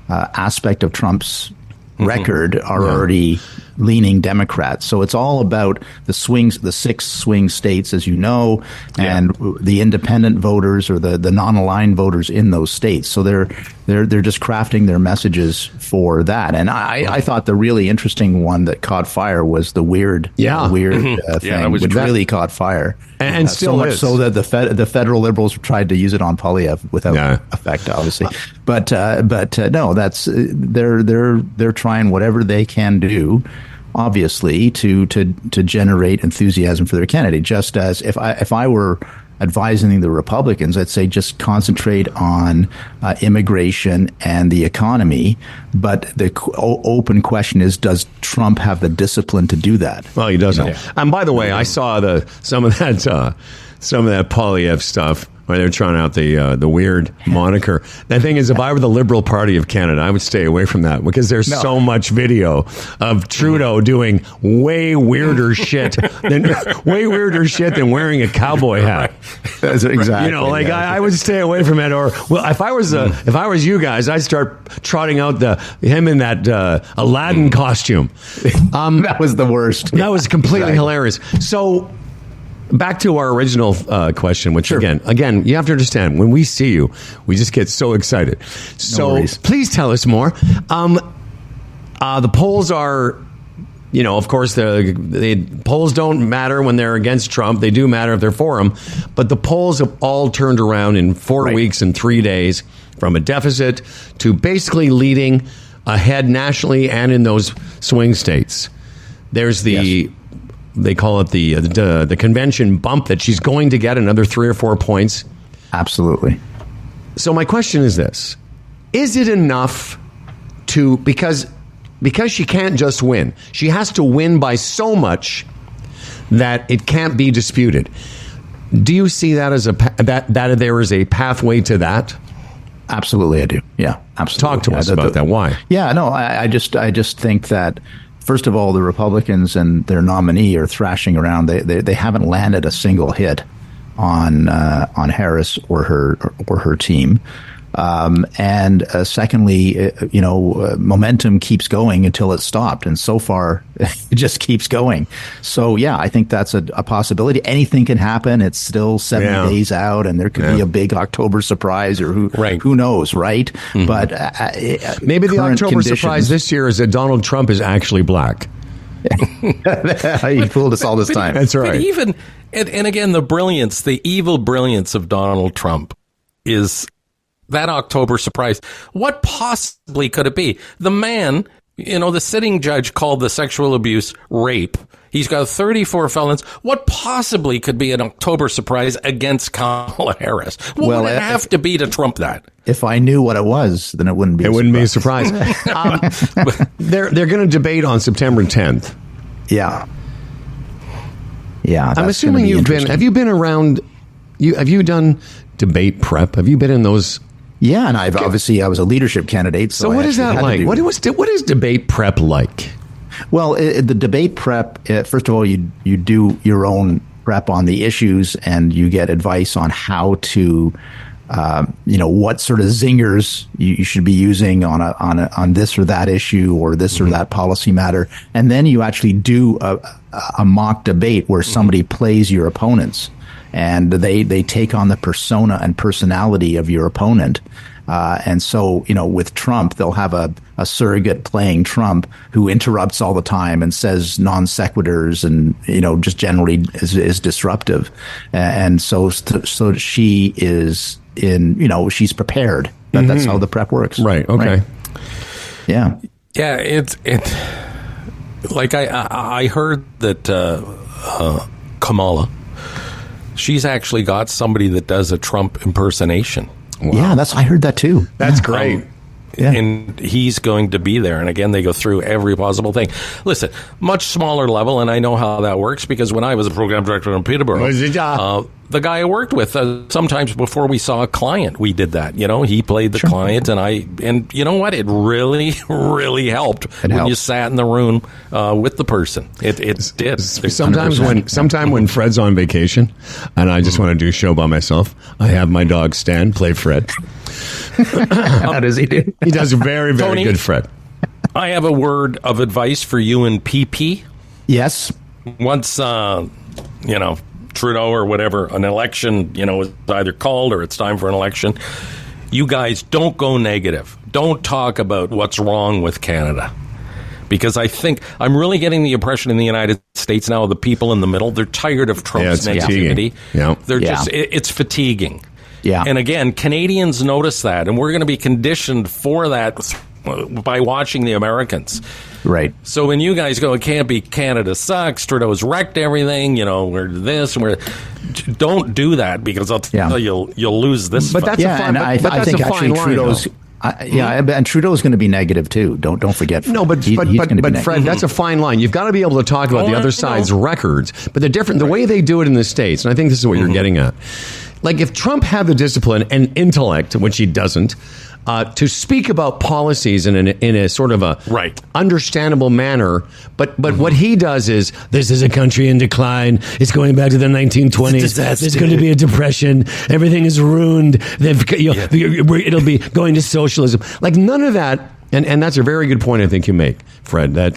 aspect of Trump's record are already leaning Democrats. So it's all about the swings, the 6 swing states, as you know, and the independent voters or the non-aligned voters in those states. So they're just crafting their messages for that. And I thought the really interesting one that caught fire was the weird thing, which really caught fire. And still so much is. so that the federal liberals tried to use it on Poilievre without effect, obviously. But no, that's they're trying whatever they can do, obviously, to generate enthusiasm for their candidate. Just as if I were advising the Republicans, I'd say just concentrate on immigration and the economy. But the open question is, does Trump have the discipline to do that? Well, he doesn't. And by the way, I saw some of that Poilievre stuff where they're trying out the weird moniker. The thing is, if I were the Liberal Party of Canada, I would stay away from that because there's so much video of Trudeau doing way weirder shit than wearing a cowboy hat. That's exactly. I would stay away from it. Or if I was you guys, I'd start trotting out him in that Aladdin costume. That was the worst. That was completely hilarious. So, back to our original question, which again, you have to understand, when we see you, we just get so excited. So please tell us more. The polls are, of course, the polls don't matter when they're against Trump. They do matter if they're for him. But the polls have all turned around in 4 weeks and 3 days, from a deficit to basically leading ahead nationally and in those swing states. There's they call it the convention bump that she's going to get another 3 or 4 points. Absolutely. So my question is this: is it enough because she can't just win? She has to win by so much that it can't be disputed. Do you see that as that there is a pathway to that? Absolutely, I do. Yeah, absolutely. Talk to us about that. Why? Yeah, no, I just think that, first of all, the Republicans and their nominee are thrashing around. They haven't landed a single hit on Harris or her team. And secondly, momentum keeps going until it's stopped. And so far, it just keeps going. So, yeah, I think that's a possibility. Anything can happen. It's still 7 days out, and there could be a big October surprise, or who knows, right? Mm-hmm. But maybe the October surprise this year is that Donald Trump is actually black. He fooled us all this time. That's right. But even, and again, the evil brilliance of Donald Trump is that October surprise. What possibly could it be? The man, the sitting judge called the sexual abuse rape. He's got 34 felons. What possibly could be an October surprise against Kamala Harris? What would it have to be to trump that? If I knew what it was, then it wouldn't be. Wouldn't be a surprise. They're going to debate on September 10th. Yeah. I'm assuming you've been. Have you been around? Have you done debate prep? Have you been in those? Yeah, and I was a leadership candidate. So what is that like? What is debate prep like? Well, the debate prep, first of all, you do your own prep on the issues, and you get advice on how to, what sort of zingers you should be using on this or that issue or this or that policy matter. And then you actually do a mock debate where somebody plays your opponents, and they take on the persona and personality of your opponent. And so, with Trump, they'll have a surrogate playing Trump who interrupts all the time and says non sequiturs and, just generally is disruptive. And so she is she's prepared. That's how the prep works. Right. Okay. Right? Yeah. Yeah. It's like I heard that Kamala, she's actually got somebody that does a Trump impersonation. Wow. Yeah, I heard that too. That's great. Yeah. And he's going to be there. And again, they go through every possible thing. Listen, much smaller level, and I know how that works because when I was a program director in Peterborough, the guy I worked with, sometimes before we saw a client, we did that. He played the client, and you know what? It really, really helped you sat in the room with the person. It did. Sometime when Fred's on vacation, and I just want to do a show by myself, I have my dog Stan play Fred. How does he do? He does very, very Tony, good, Fred. I have a word of advice for you and PP. Yes. Once, Trudeau or whatever, an election, is either called or it's time for an election, you guys don't go negative. Don't talk about what's wrong with Canada. Because I think I'm really getting the impression in the United States now, the people in the middle, they're tired of Trump's negativity. Yeah. It's fatiguing. Yeah. And again, Canadians notice that, and we're going to be conditioned for that by watching the Americans. Right. So when you guys go, it can't be Canada sucks, Trudeau's wrecked everything, we're this, and don't do that because I'll tell you, you'll lose this. But that's a fine, I think actually Trudeau's. And Trudeau's going to be negative too. Don't forget. No, but Fred, that's a fine line. You've got to be able to talk about the other side's records. But the way they do it in the States, and I think this is what you're getting at. Like if Trump had the discipline and intellect, which he doesn't, to speak about policies in a sort of a understandable manner, but what he does is, this is a country in decline. It's going back to the 1920s. There's going to be a depression. Everything is ruined. It'll be going to socialism. Like none of that. And that's a very good point I think you make, Fred. That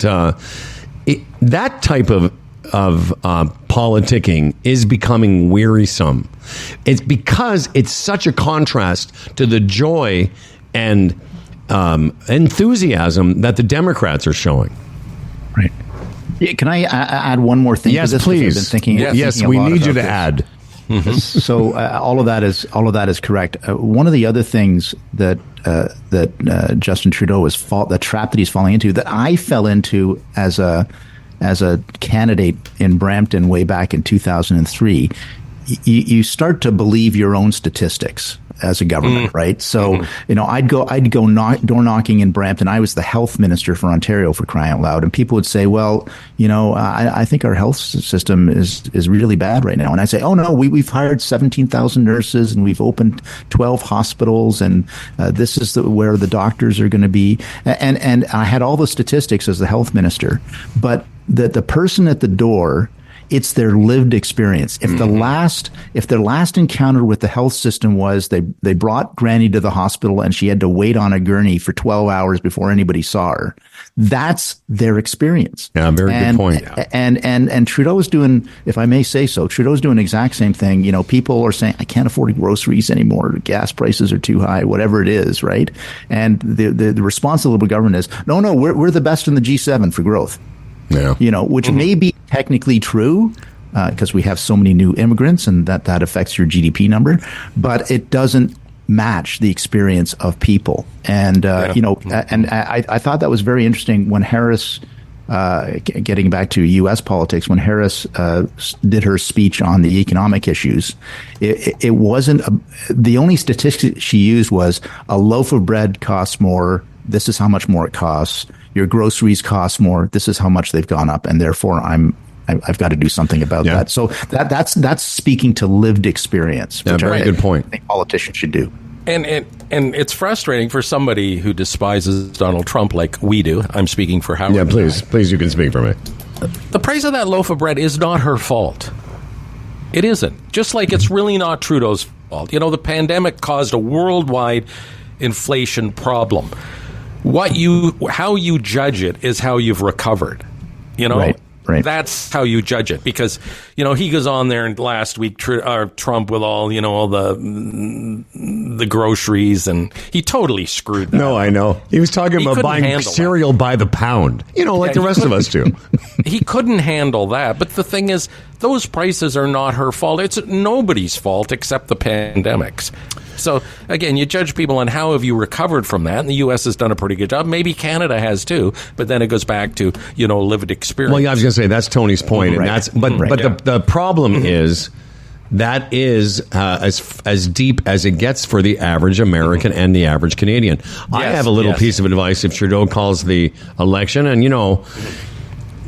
that type of politicking is becoming wearisome. It's because it's such a contrast to the joy and enthusiasm that the Democrats are showing. Right. Yeah, can I add one more thing? Yes, to this? please. I've been thinking, yes, we need you to add. So all of that is correct. One of the other things that Justin Trudeau the trap that he's falling into, that I fell into as a candidate in Brampton way back in 2003, you start to believe your own statistics as a government, right? So, I'd go door knocking in Brampton. I was the health minister for Ontario, for crying out loud. And people would say, well, I think our health system is really bad right now. And I say, oh no, we've hired 17,000 nurses and we've opened 12 hospitals and this is where the doctors are going to be. And I had all the statistics as the health minister, but the person at the door, It's their lived experience. If their last encounter with the health system was they brought Granny to the hospital and she had to wait on a gurney for 12 hours before anybody saw her, that's their experience. Yeah, very good point. And Trudeau's doing, if I may say so, Trudeau's doing the exact same thing. You know, people are saying, I can't afford groceries anymore. Gas prices are too high, whatever it is, right? And the response of the Liberal government is, no, we're the best in the G7 for growth. Yeah. You know, which may be technically true because we have so many new immigrants and that affects your GDP number, but it doesn't match the experience of people. And, you know, and I thought that was very interesting when Harris, getting back to U.S. politics, when Harris did her speech on the economic issues, it wasn't the only statistic she used was a loaf of bread costs more. This is how much more it costs. Your groceries cost more. This is how much they've gone up, and therefore I've got to do something about that. So that's speaking to lived experience. Yeah, very good point. I think politicians should do. And it's frustrating for somebody who despises Donald Trump like we do. I'm speaking for Howard. Yeah, please, you can speak for me. The price of that loaf of bread is not her fault. It isn't. Just like it's really not Trudeau's fault. You know, the pandemic caused a worldwide inflation problem. How you judge it is how you've recovered. You know, right. That's how you judge it. Because, you know, he goes on there and last week, Trump with all the groceries, and he totally screwed that. No, I know. He was talking about buying cereal by the pound, you know, like the rest of us do. He couldn't handle that. But the thing is, those prices are not her fault. It's nobody's fault except the pandemics. So, again, you judge people on how have you recovered from that, and the U.S. has done a pretty good job. Maybe Canada has, too, but then it goes back to, you know, lived experience. Well, yeah, I was going to say, that's Tony's point, and that's, but the problem is that is as deep as it gets for the average American and the average Canadian. I have a little piece of advice if Trudeau calls the election, and, you know,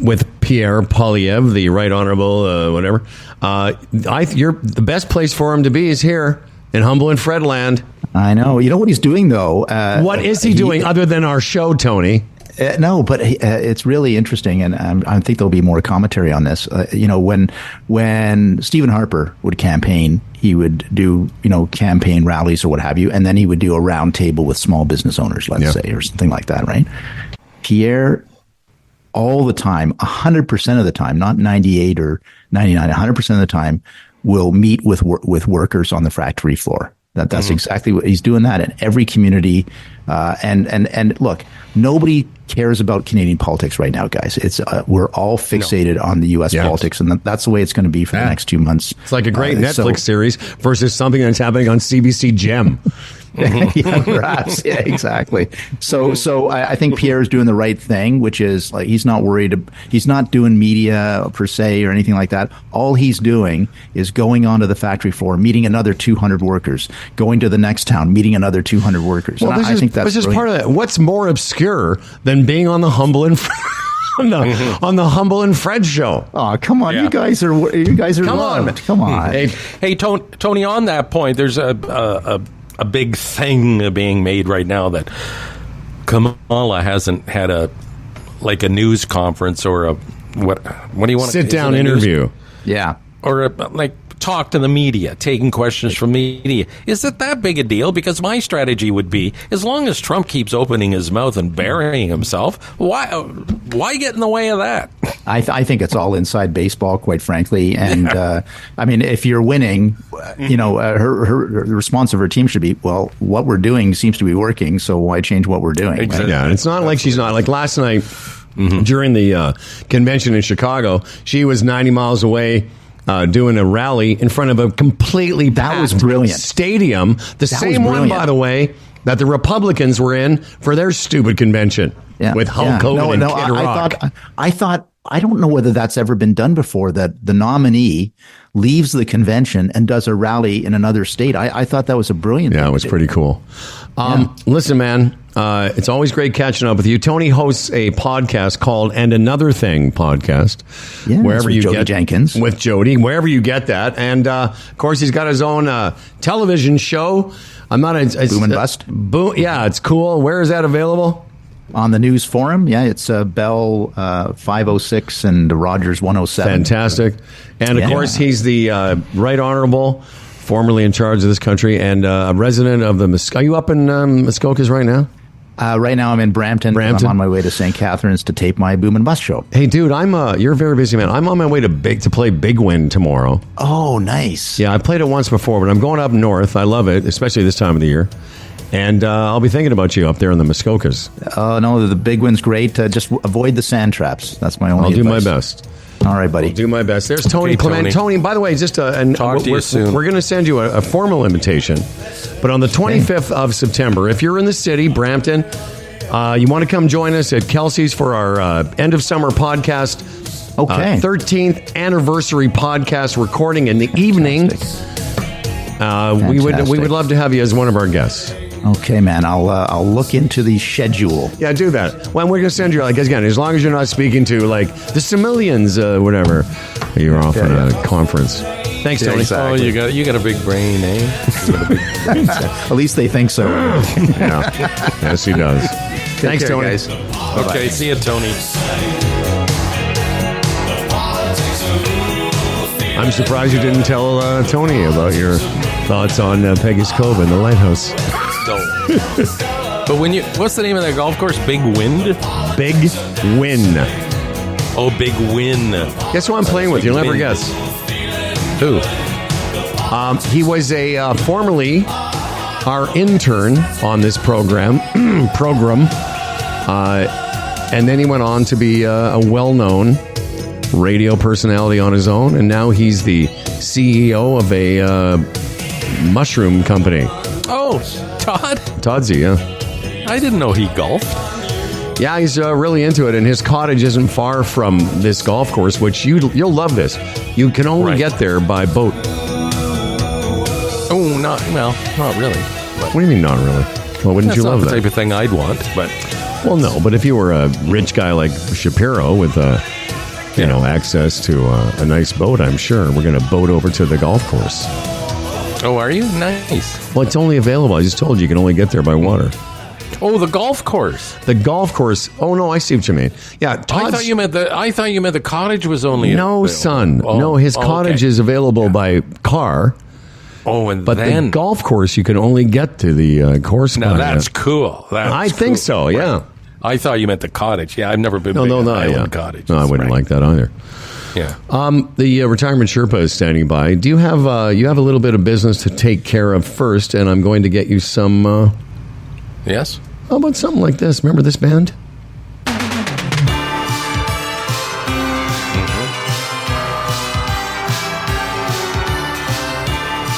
with Pierre Poilievre, the Right Honourable, whatever, the best place for him to be is here. In Humble and Fredland. I know. You know what he's doing, though? What is he doing other than our show, Tony? No, but it's really interesting, and I think there'll be more commentary on this. You know, when Stephen Harper would campaign, he would do, you know, campaign rallies or what have you, and then he would do a round table with small business owners, let's say, or something like that, right? Pierre, all the time, 100% of the time, not 98 or 99, 100% of the time, will meet with workers on the factory floor. That's exactly what he's doing. That in every community, and look, nobody cares about Canadian politics right now, guys. It's we're all fixated on the U.S. politics, and that's the way it's going to be for the next 2 months. It's like a great Netflix series versus something that's happening on CBC Gem. Yeah, perhaps. Yeah, exactly. So I think Pierre is doing the right thing, which is like he's not worried. He's not doing media per se or anything like that. All he's doing is going onto the factory floor, meeting another 200 workers, going to the next town, meeting another 200 workers. Well, I think that's part of that. What's more obscure than being on the Humble and on the Humble and Fred show? Oh, come on, you guys are on it. Come on. Hey, Tony. On that point, there's a big thing being made right now that Kamala hasn't had a news conference or a what do you want to sit down interview? Yeah, or talk to the media, taking questions from media. Is it that big a deal? Because my strategy would be, as long as Trump keeps opening his mouth and burying himself, why get in the way of that? I think it's all inside baseball, quite frankly. And I mean, if you're winning, you know, her the response of her team should be, well, what we're doing seems to be working, so why change what we're doing? Exactly. Right? Yeah, and it's not like she's not. Like last night during the convention in Chicago, she was 90 miles away. Doing a rally in front of a completely packed stadium. The same one, by the way, that the Republicans were in for their stupid convention with Hulk Hogan and Kid Rock. I thought, I don't know whether that's ever been done before, that the nominee leaves the convention and does a rally in another state. I thought that was a brilliant thing. Yeah, it was pretty cool. Listen, man, it's always great catching up with you. Tony hosts a podcast called And Another Thing podcast. Yeah, wherever you Jody get Jenkins. With Jody, wherever you get that. And, of course, he's got his own television show. I'm not a... Boom and Bust? Yeah, it's cool. Where is that available? On the news forum, yeah, it's Bell 506 and Rogers 107. Fantastic. And, of course, he's the Right Honorable, formerly in charge of this country, and a resident of the Are you up in Muskokas right now? Right now I'm in Brampton. I'm on my way to St. Catharines to tape my Boom and Bust show. Hey, dude, you're a very busy man. I'm on my way to play Big Win tomorrow. Oh, nice. Yeah, I played it once before, but I'm going up north. I love it, especially this time of the year. And I'll be thinking about you up there in the Muskokas. Oh, no, the Big Win's great. Just avoid the sand traps. That's my only advice. I'll do my best. All right, buddy. I'll do my best. There's Tony Clement. Tony, by the way, just talk to you soon. We're going to send you a formal invitation. But on the 25th of September, if you're in the city, Brampton, you want to come join us at Kelsey's for our end of summer podcast. Okay. 13th anniversary podcast recording in the evening. We would love to have you as one of our guests. Okay, man. I'll look into the schedule. Yeah, do that. Well, we're going to send you, like, again, as long as you're not speaking to, like, the Similians, whatever. You're off at a conference. Thanks, Tony. Exactly. Oh, you got a big brain, eh? You got a big brain. At least they think so. Yeah. Yes, he does. Thanks, care, Tony. Guys. Okay, see you, Tony. I'm surprised you didn't tell Tony about your thoughts on Peggy's Cove and the lighthouse. But what's the name of that golf course? Big Wind? Big Win. Oh, Big Win. Guess who I'm playing with? You'll never guess. Who? He was formerly our intern on this program, and then he went on to be a well-known radio personality on his own, and now he's the CEO of a mushroom company. Oh, Todd? Toddsy, yeah. I didn't know he golfed. Yeah, he's really into it, and his cottage isn't far from this golf course, which you'll love this. You can only get there by boat. Oh, not really. What do you mean, not really? Well, wouldn't you love that? That's not the type of thing I'd want, but... Well, no, but if you were a rich guy like Shapiro with, access to a nice boat, I'm sure we're going to boat over to the golf course. Oh, are you? Nice. Well, it's only available. I just told you can only get there by water. Oh, the golf course. The golf course. Oh no, I see what you mean. Yeah, I thought you meant the cottage was only no, available. Son. Oh, no, his cottage is available by car. Oh, but the golf course you can only get to the course. Now that's cool. I think so. Yeah. I thought you meant the cottage. Yeah, I've never been. No, cottage. No, I wouldn't like that either. Yeah. The retirement Sherpa is standing by. Do you have a little bit of business to take care of first? And I'm going to get you some. Yes. How about something like this? Remember this band?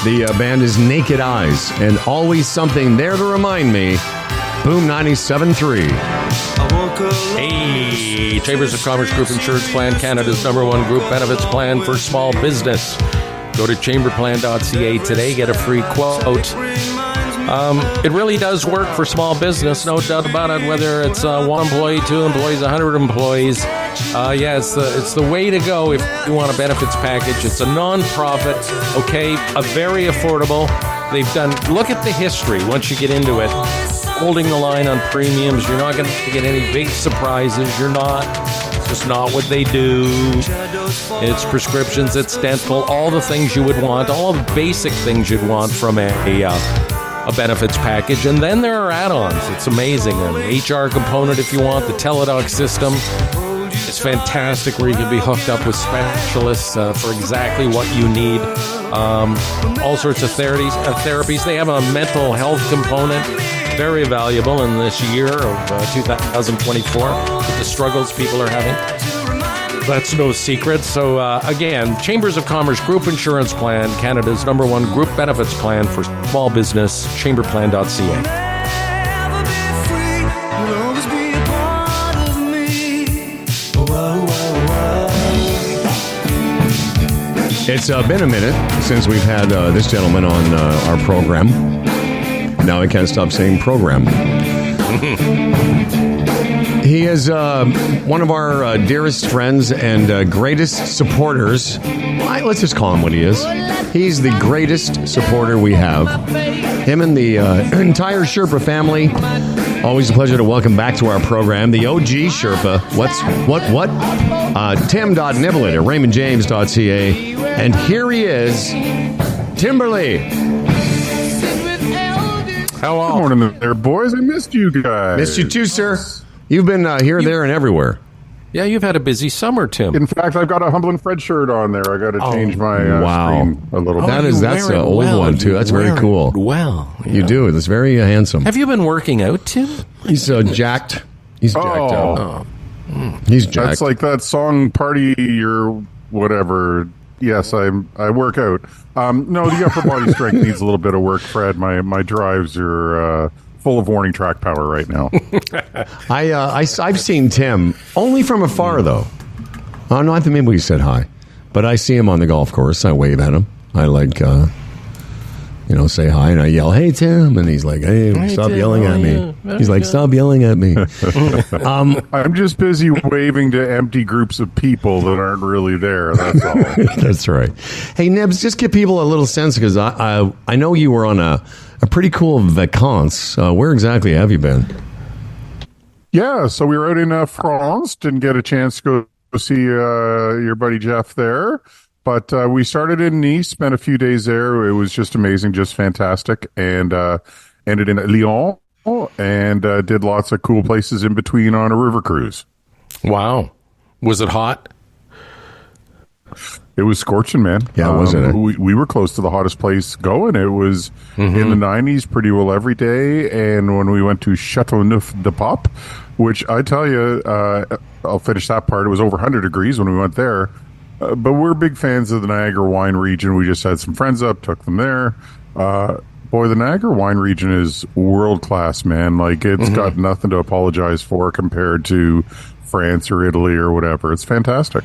The band is Naked Eyes, and always something there to remind me. Boom 97.3. Hey, Chambers of Commerce Group Insurance Plan, Canada's #1 group benefits plan for small business. Go to chamberplan.ca today, get a free quote. It really does work for small business, no doubt about it, whether it's 1 employee, 2 employees, 100 employees. It's the way to go if you want a benefits package. It's a non-profit, okay, a very affordable. Look at the history once you get into it. Holding the line on premiums, you're not going to get any big surprises. It's just not what they do. It's prescriptions, it's dental, all the things you would want, all the basic things you'd want from a benefits package. And then there are add-ons. It's amazing. An HR component if you want, the teledoc system. It's fantastic where you can be hooked up with specialists for exactly what you need. All sorts of therapies. They have a mental health component. Very valuable in this year of 2024 with the struggles people are having. That's no secret. So, again, Chambers of Commerce Group Insurance Plan, Canada's #1 group benefits plan for small business, chamberplan.ca. It's been a minute since we've had this gentleman on our program. Now I can't stop saying program. He is one of our dearest friends and greatest supporters. Let's just call him what he is. He's the greatest supporter we have. Him and the entire Sherpa family Always a pleasure to welcome back to our program the OG Sherpa. What? Tim.Niblett at RaymondJames.ca. And here he is, Timberly. Hello. Good morning there, boys. I missed you guys. Missed you too, sir. You've been here, there, and everywhere. Yeah, you've had a busy summer, Tim. In fact, I've got a Humble and Fred shirt on there. I got to change my screen a little bit. That's an old one, too. That's very cool. Well, you do. It's very handsome. Have you been working out, Tim? He's jacked. He's jacked out. He's jacked. That's like that song, Party or whatever. Yes, I work out. No, the upper body strength needs a little bit of work, Fred. My drives are full of warning track power right now. I've seen Tim only from afar, though. Oh, no, I think maybe we said hi. But I see him on the golf course. I wave at him. I say hi, and I yell, "Hey, Tim!" And he's like, "Hey, stop Tim, yelling at me." He's like, "Stop yelling at me." I'm just busy waving to empty groups of people that aren't really there. That's all. That's right. Hey, Nibs, just give people a little sense, because I know you were on a pretty cool vacances. Where exactly have you been? Yeah, so we were out in France. Didn't get a chance to go see your buddy Jeff there. But we started in Nice, spent a few days there. It was just amazing, just fantastic. And ended in Lyon and did lots of cool places in between on a river cruise. Wow. Was it hot? It was scorching, man. Yeah, wasn't it? We were close to the hottest place going. It was in the 90s pretty well every day. And when we went to Châteauneuf-du-Pape, which I tell you, I'll finish that part. It was over 100 degrees when we went there. But we're big fans of the Niagara wine region. We just had some friends up, took them there. Boy, the Niagara wine region is world class, man. Like, it's got nothing to apologize for compared to France or Italy or whatever. It's fantastic.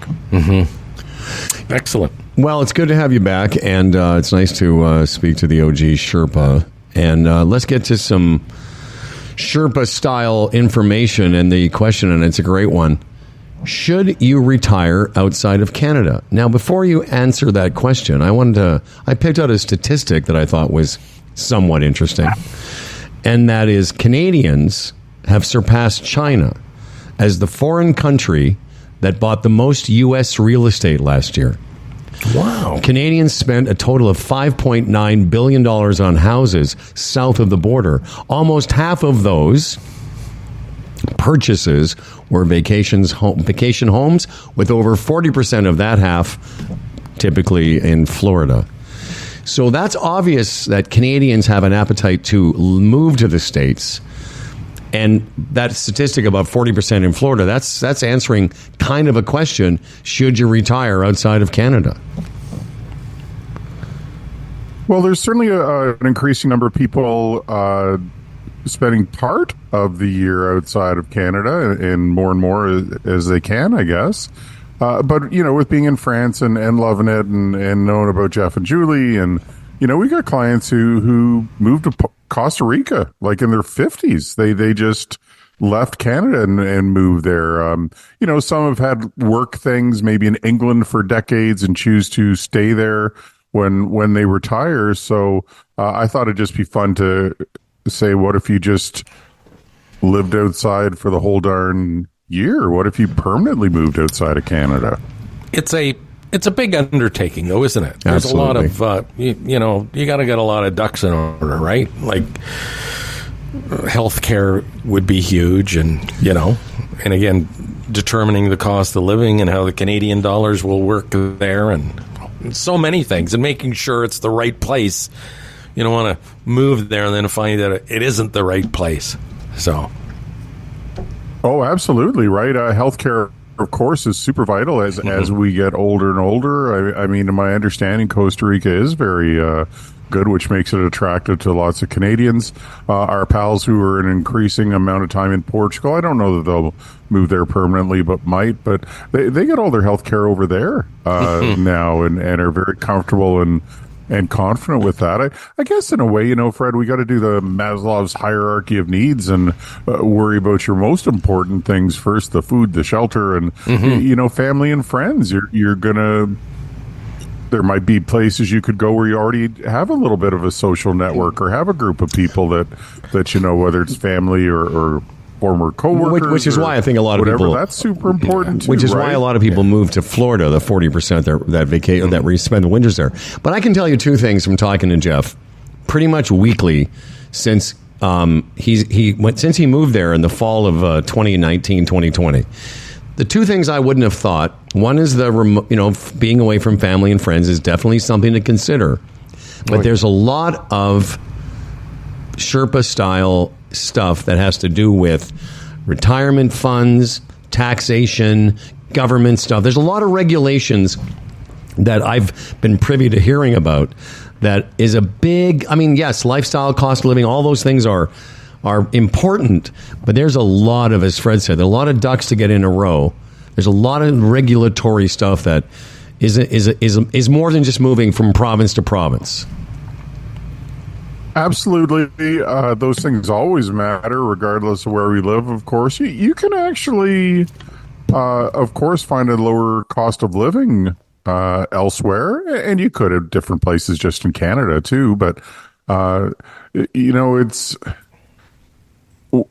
Excellent. Well, it's good to have you back, and it's nice to speak to the OG Sherpa. And let's get to some Sherpa-style information and the question, and it's a great one. Should you retire outside of Canada? Now, before you answer that question, I picked out a statistic that I thought was somewhat interesting, and that is Canadians have surpassed China as the foreign country that bought the most U.S. real estate last year. Wow. Canadians spent a total of $5.9 billion on houses south of the border. Almost half of those purchases were vacation homes, with over 40% of that half typically in Florida. So that's obvious that Canadians have an appetite to move to the States. And that statistic about 40% in Florida, that's answering kind of a question: should you retire outside of Canada? Well, there's certainly an increasing number of people spending part of the year outside of Canada, and more as they can, I guess. But, with being in France and loving it and knowing about Jeff and Julie, and, we got clients who moved to Costa Rica, like in their 50s. They just left Canada and moved there. Some have had work things maybe in England for decades and choose to stay there when they retire. So I thought it'd just be fun to say, what if you just lived outside for the whole darn year? What if you permanently moved outside of Canada? It's a big undertaking, though, isn't it? There's Absolutely. a lot of, you got to get a lot of ducks in order, right? Like, healthcare would be huge, and again, determining the cost of living and how the Canadian dollars will work there, and so many things, and making sure it's the right place. You don't want to move there and then find that it isn't the right place. So, oh, absolutely right. Healthcare, of course, is super vital as we get older and older. I mean, to my understanding, Costa Rica is very good, which makes it attractive to lots of Canadians. Our pals who are an increasing amount of time in Portugal, I don't know that they'll move there permanently, but might. But they get all their health care over there now and are very comfortable and confident with that. I guess in a way, Fred, we got to do the Maslow's hierarchy of needs and worry about your most important things first: the food, the shelter, and family and friends. You're gonna. there might be places you could go where you already have a little bit of a social network or have a group of people that you know, whether it's family or former coworkers, which is why I think a lot of whatever. people, That's super important too, which is why right? a lot of people move to Florida, the 40% that vacation that we spend the winters there. But I can tell you two things from talking to Jeff pretty much weekly since since he moved there in the fall of 2019, 2020. The two things I wouldn't have thought, one is being away from family and friends is definitely something to consider. But there's a lot of Sherpa-style stuff that has to do with retirement funds, taxation, government stuff. There's a lot of regulations that I've been privy to hearing about that is a big, I mean, yes, lifestyle, cost of living, all those things are important, but there's a lot of, as Fred said, a lot of ducks to get in a row. There's a lot of regulatory stuff that is more than just moving from province to province. Absolutely. Those things always matter, regardless of where we live, of course. You can actually, of course, find a lower cost of living elsewhere, and you could at different places just in Canada, too. But, it's...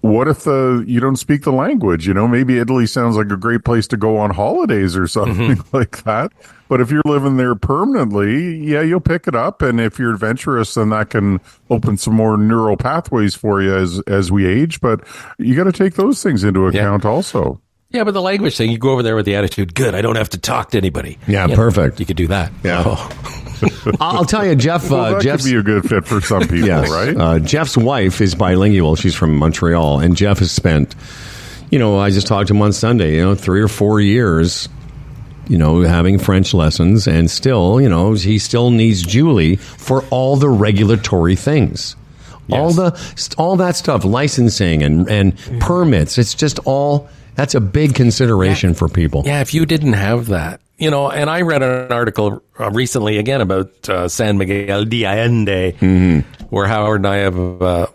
What if you don't speak the language? Maybe Italy sounds like a great place to go on holidays or something like that. But if you're living there permanently, yeah, you'll pick it up. And if you're adventurous, then that can open some more neural pathways for you as we age. But you got to take those things into account also. Yeah, but the language thing, you go over there with the attitude, good, I don't have to talk to anybody. Yeah, perfect. You could do that. Yeah. I'll tell you, Jeff. That Jeff's could be a good fit for some people, yes. right? Jeff's wife is bilingual. She's from Montreal, and Jeff has spent, I just talked to him on Sunday, 3 or 4 years, having French lessons, and still, he still needs Julie for all the regulatory things. Yes. All that stuff, licensing and permits. It's just all. That's a big consideration for people. Yeah, if you didn't have that, and I read an article recently again about San Miguel de Allende, where Howard and I have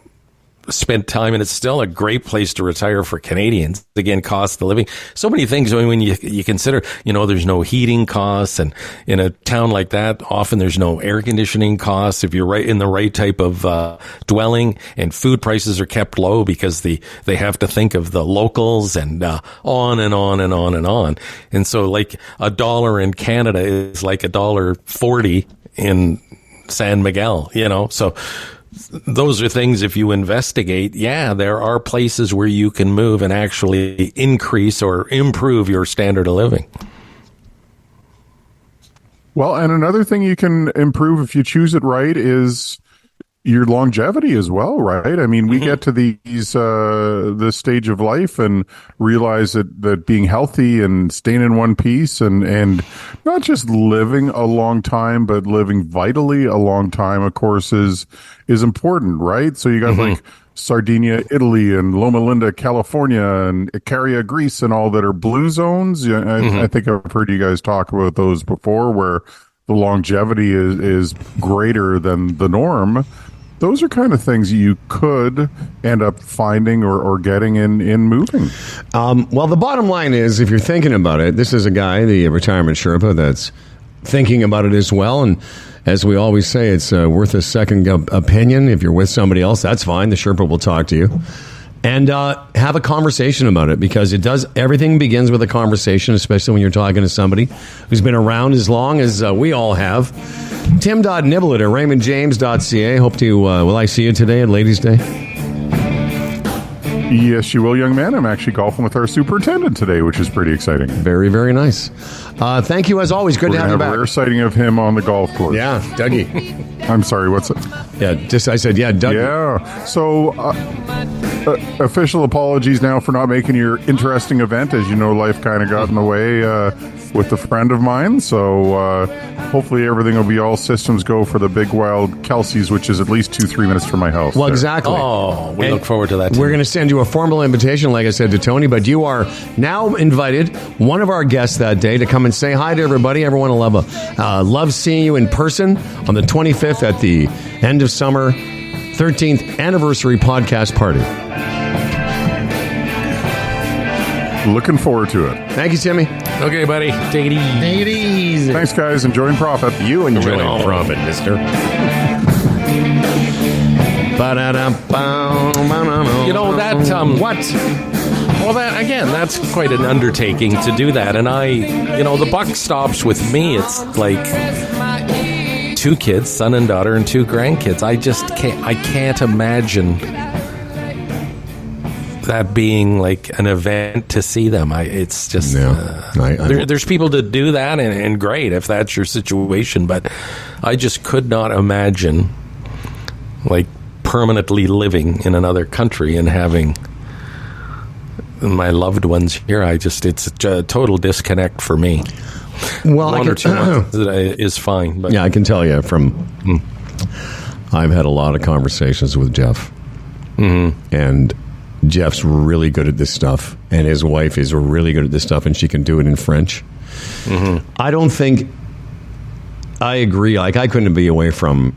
spent time, and it's still a great place to retire for Canadians. Again, cost of living, so many things. When you consider, there's no heating costs, and in a town like that, often there's no air conditioning costs if you're right in the right type of dwelling, and food prices are kept low because they have to think of the locals, and on and on and on and on. And so, like $1 in Canada is like $1.40 in San Miguel. So. Those are things, if you investigate, there are places where you can move and actually increase or improve your standard of living. Well, and another thing you can improve if you choose it right is your longevity as well, right? I mean, we get to this stage of life and realize that being healthy and staying in one piece and not just living a long time, but living vitally a long time, of course, is important, right? So you got like Sardinia, Italy, and Loma Linda, California, and Icaria, Greece, and all that are blue zones. I think I've heard you guys talk about those before, where the longevity is greater than the norm. Those are kind of things you could end up finding or getting in moving. Well, the bottom line is, if you're thinking about it, this is a guy, the retirement Sherpa, that's thinking about it as well. And as we always say, it's worth a second opinion. If you're with somebody else, that's fine. The Sherpa will talk to you. And have a conversation about it, because everything begins with a conversation, especially when you're talking to somebody who's been around as long as we all have. Tim.Nibble at raymondjames.ca. Hope to, will I see you today at Ladies' Day? Yes, you will, young man. I'm actually golfing with our superintendent today, which is pretty exciting. Very, very nice. Thank you, as always. Good to have you back. A rare sighting of him on the golf course. Yeah, Dougie. I'm sorry, what's it? Yeah, I said, Dougie. Yeah. So, official apologies now for not making your interesting event. As you know, life kind of got in the way with a friend of mine. So, hopefully everything will be all systems go for the Big Wild Kelsey's, which is at least 2-3 minutes from my house. Well, exactly. Oh, we look forward to that too. We're going to send you a formal invitation, like I said, to Tony, but you are now invited, one of our guests that day, to come and say hi to everybody. Everyone will love seeing you in person on the 25th at the end of summer 13th anniversary podcast party. Looking forward to it. Thank you, Timmy. Okay, buddy. Take it easy. Take it easy. Thanks, guys. Enjoying profit. You enjoy Right on. profit, mister. You know, that, what? Well, that again, that's quite an undertaking to do that. And the buck stops with me. It's like 2 kids, son and daughter, and 2 grandkids. I can't imagine that being like an event to see them. It's just, there's people to do that, and great if that's your situation. But I just could not imagine like permanently living in another country and having my loved ones here. It's a total disconnect for me. Well, 1 or 2 months is fine. But. Yeah, I can tell you I've had a lot of conversations with Jeff. Mm-hmm. And Jeff's really good at this stuff. And his wife is really good at this stuff, and she can do it in French. Mm-hmm. I don't think... I agree. Like, I couldn't be away from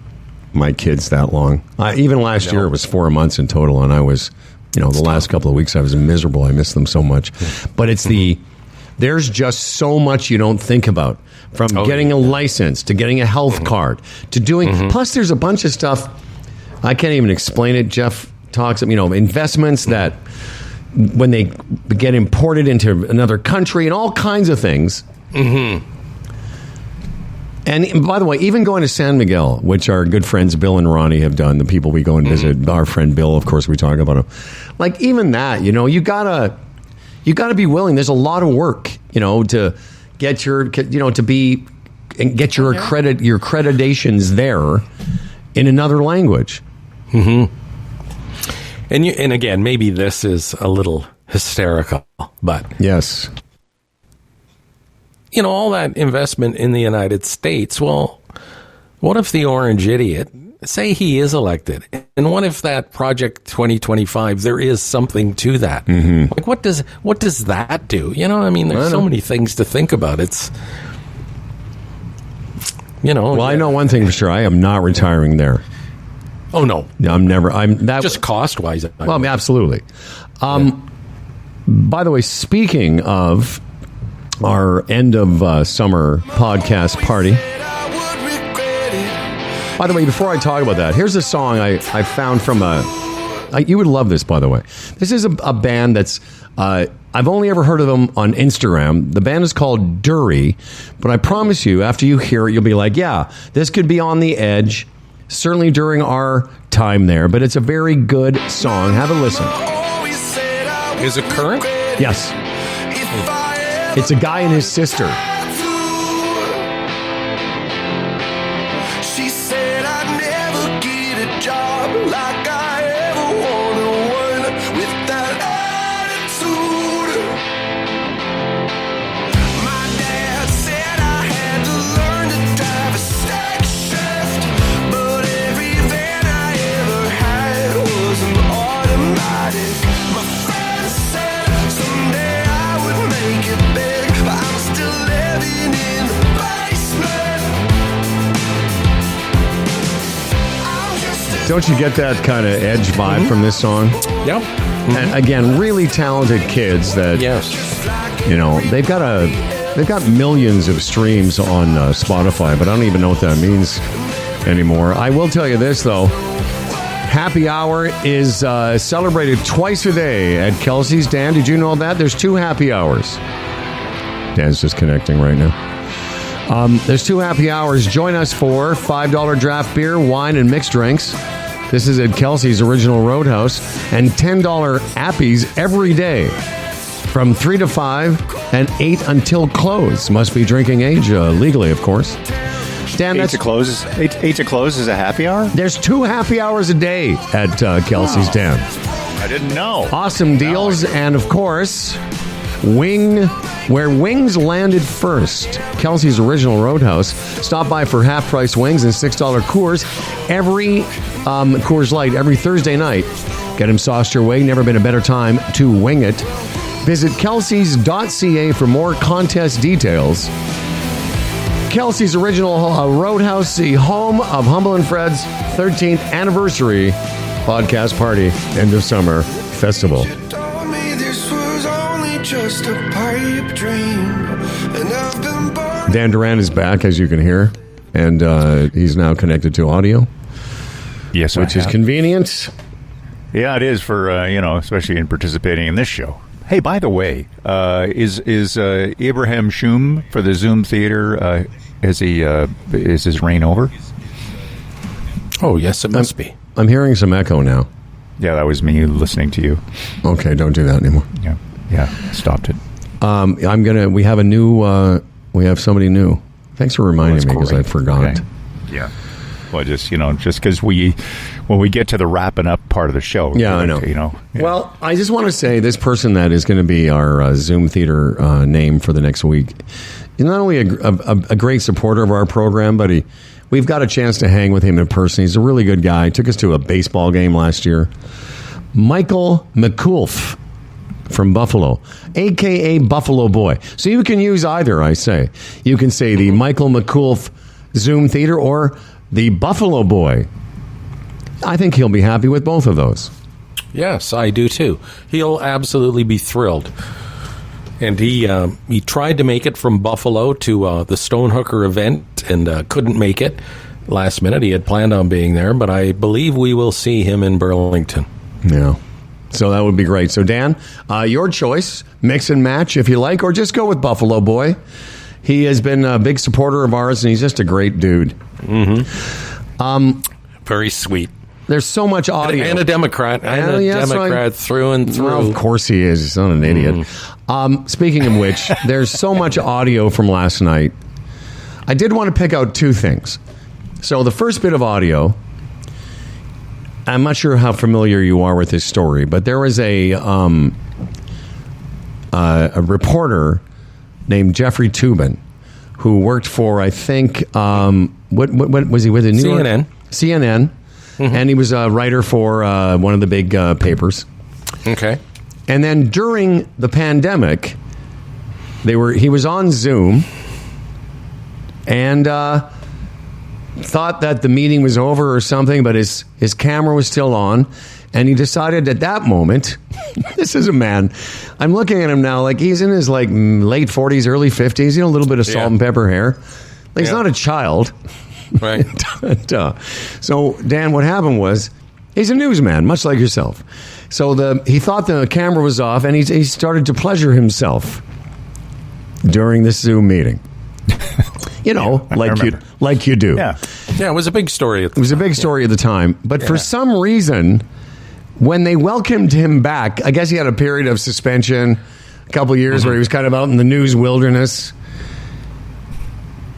my kids that long. Even last year, it was 4 months in total, and I was... the last couple of weeks I was miserable. I miss them so much. But it's there's just so much you don't think about, from getting a license to getting a health card to doing. Plus, there's a bunch of stuff I can't even explain it. Jeff talks, investments that when they get imported into another country and all kinds of things. Mm-hmm. And by the way, even going to San Miguel, which our good friends Bill and Ronnie have done, the people we go and visit, our friend Bill, of course, we talk about him. Like, even that, you gotta be willing. There's a lot of work, to get your, to be and get your your accreditations there in another language. Mm-hmm. And again, maybe this is a little hysterical, but yes. All that investment in the United States, well, what if the orange idiot, say he is elected, and what if that Project 2025, there is something to that? Mm-hmm. Like, what does that do? There's so many things to think about. It's, Well, I know one thing for sure. I am not retiring there. Oh, no. Just cost-wise. Well, absolutely. By the way, speaking of our end of summer podcast party. By the way, before I talk about that, here's a song I found from you would love this, by the way. This is a band that's, I've only ever heard of them on Instagram. The band is called Dury, but I promise you, after you hear it, you'll be like, yeah, this could be on the edge, certainly during our time there, but it's a very good song. Have a listen. Is it current? Yes. It's a guy and his sister. She said I'd never get a job like I ever wanted one with that attitude. My dad said I had to learn to drive a stack shift, but every van I ever had was an automatic. My friends said someday I would make it big, but I'm still living in the basement. Don't you get that kind of edge vibe from this song? Yep. And again, really talented kids that, they've got millions of streams on Spotify, but I don't even know what that means anymore. I will tell you this, though. Happy Hour is celebrated twice a day at Kelsey's. Dan, did you know that? There's 2 happy hours. Dan's just connecting right now. There's 2 happy hours. Join us for $5 draft beer, wine, and mixed drinks. This is at Kelsey's Original Roadhouse. And $10 appies every day from 3 to 5 and 8 until close. Must be drinking age legally, of course. Dan, 8 to close. 8 to close is a happy hour? There's 2 happy hours a day at Kelsey's, Dan. I didn't know. Awesome deals. And, of course, where wings landed first. Kelsey's Original Roadhouse. Stop by for half-price wings and $6 Coors. Every Coors Light every Thursday night. Get them sauced your way. Never been a better time to wing it. Visit kelseys.ca for more contest details. Kelsey's Original Roadhouse, the home of Humble and Fred's 13th anniversary podcast party, end of summer festival. Told me this was only just just a pipe dream, and I've been burned. Dan Duran is back, as you can hear, and he's now connected to audio. Yes, which is convenient. Yeah, it is for especially in participating in this show. Hey, by the way, is Abraham Shum for the Zoom Theater? Is his reign over? Oh yes, it must be. I'm hearing some echo now. Yeah, that was me listening to you. Okay, don't do that anymore. Yeah, stopped it. We have a new. We have somebody new. Thanks for reminding me because I forgot. Okay. Yeah. Well, just because when we get to the wrapping up part of the show. Yeah, I know. Yeah. Well, I just want to say this person that is going to be our Zoom Theater name for the next week is not only a great supporter of our program, but we've got a chance to hang with him in person. He's a really good guy. He took us to a baseball game last year. Michael McCulf from Buffalo, a.k.a. Buffalo Boy. So you can use either, I say. You can say the Michael McCulf Zoom Theater or the Buffalo Boy. I think he'll be happy with both of those. Yes, I do too. He'll absolutely be thrilled. And he tried to make it from Buffalo to the Stonehooker event and couldn't make it last minute. He had planned on being there, but I believe we will see him in Burlington. Yeah. So that would be great. So, Dan, your choice. Mix and match if you like, or just go with Buffalo Boy. He has been a big supporter of ours, and he's just a great dude. Mm-hmm. Very sweet. There's so much audio. And a Democrat. Democrat through and through. Well, of course he is. He's not an idiot. Speaking of which, there's so much audio from last night. I did want to pick out two things. So the first bit of audio, I'm not sure how familiar you are with this story, but there was a reporter named Jeffrey Toobin who worked for, I think, what was he with? The New York? CNN. Mm-hmm. And he was a writer for one of the big papers. Okay. And then during the pandemic, he was on Zoom and thought that the meeting was over or something, but his camera was still on. And he decided at that moment, this is a man, I'm looking at him now, like he's in his late 40s, early 50s, a little bit of salt and pepper hair. He's not a child. Right. So, Dan, what happened was, he's a newsman, much like yourself. So he thought the camera was off, and he started to pleasure himself during this Zoom meeting. Like you do. Yeah, it was a big story. It was a big story at the time. But for some reason, when they welcomed him back, I guess he had a period of suspension, a couple of years where he was kind of out in the news wilderness.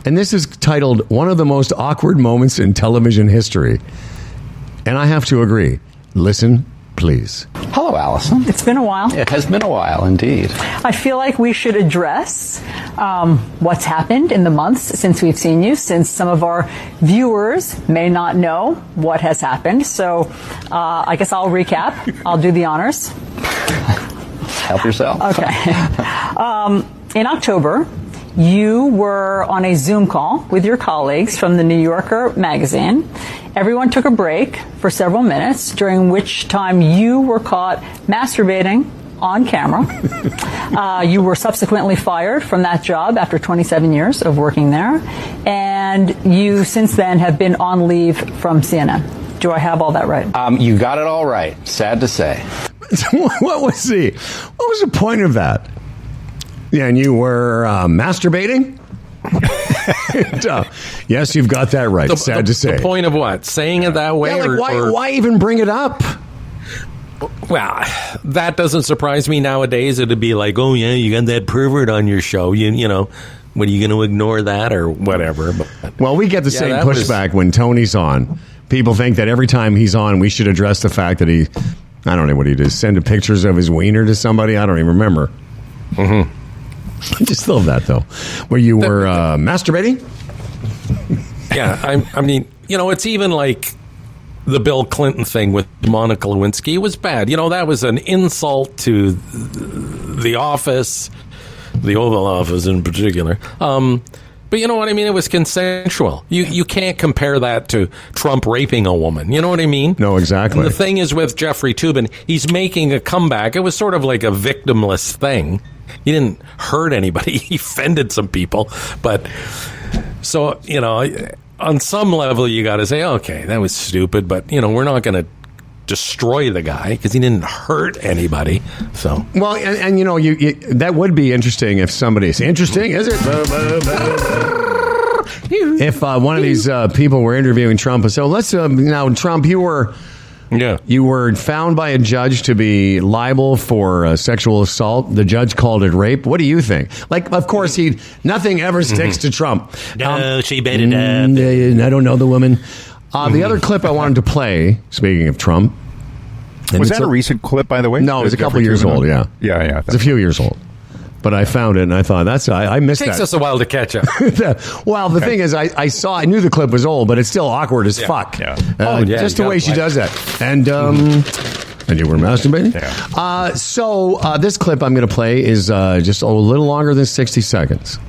And this is titled, One of the Most Awkward Moments in Television History. And I have to agree. Listen, please. Hello, Allison. It's been a while. It has been a while, indeed. I feel like we should address what's happened in the months since we've seen you, since some of our viewers may not know what has happened. So I guess I'll recap. I'll do the honors. Help yourself. Okay. In October, you were on a Zoom call with your colleagues from the New Yorker magazine. Everyone took a break for several minutes, during which time you were caught masturbating on camera. You were subsequently fired from that job after 27 years of working there. And you, since then, have been on leave from CNN. Do I have all that right? You got it all right. Sad to say. What was the point of that? Yeah, and you were masturbating? Yes, you've got that right. Sad to say. The point of what? Saying it that way? Yeah, why even bring it up? Well, that doesn't surprise me nowadays. It'd be like, oh, yeah, you got that pervert on your show. You know, what, are you going to ignore that or whatever? But, well, we get the same pushback when Tony's on. People think that every time he's on, we should address the fact that I don't know what he did, send pictures of his wiener to somebody. I don't even remember. Mm-hmm. I just love that, though. Where you were masturbating? Yeah, I mean, it's even like the Bill Clinton thing with Monica Lewinsky. It was bad. That was an insult to the office, the Oval Office in particular. But you know what I mean? It was consensual. You can't compare that to Trump raping a woman. You know what I mean? No, exactly. And the thing is with Jeffrey Toobin, he's making a comeback. It was sort of like a victimless thing. He didn't hurt anybody. He offended some people. But so, you know, on some level, you got to say, okay, that was stupid. But, you know, we're not going to destroy the guy because he didn't hurt anybody. So well, and you know, you that would be interesting if somebody's interesting, is it? If one of these people were interviewing Trump and said, well, let's now, Trump, you were found by a judge to be liable for sexual assault. The judge called it rape. What do you think? Like, of course, nothing ever sticks to Trump. No, she made it up. I don't know the woman. The other clip I wanted to play, speaking of Trump. Was that a recent clip, by the way? No, it was a couple years old, yeah. Yeah. It's a few years old. But I found it, and I thought, I missed that. It takes us a while to catch up. Well, the thing is, I knew the clip was old, but it's still awkward as fuck. Yeah. Just the way she does that. And you were masturbating? Yeah. So this clip I'm going to play is just a little longer than 60 seconds.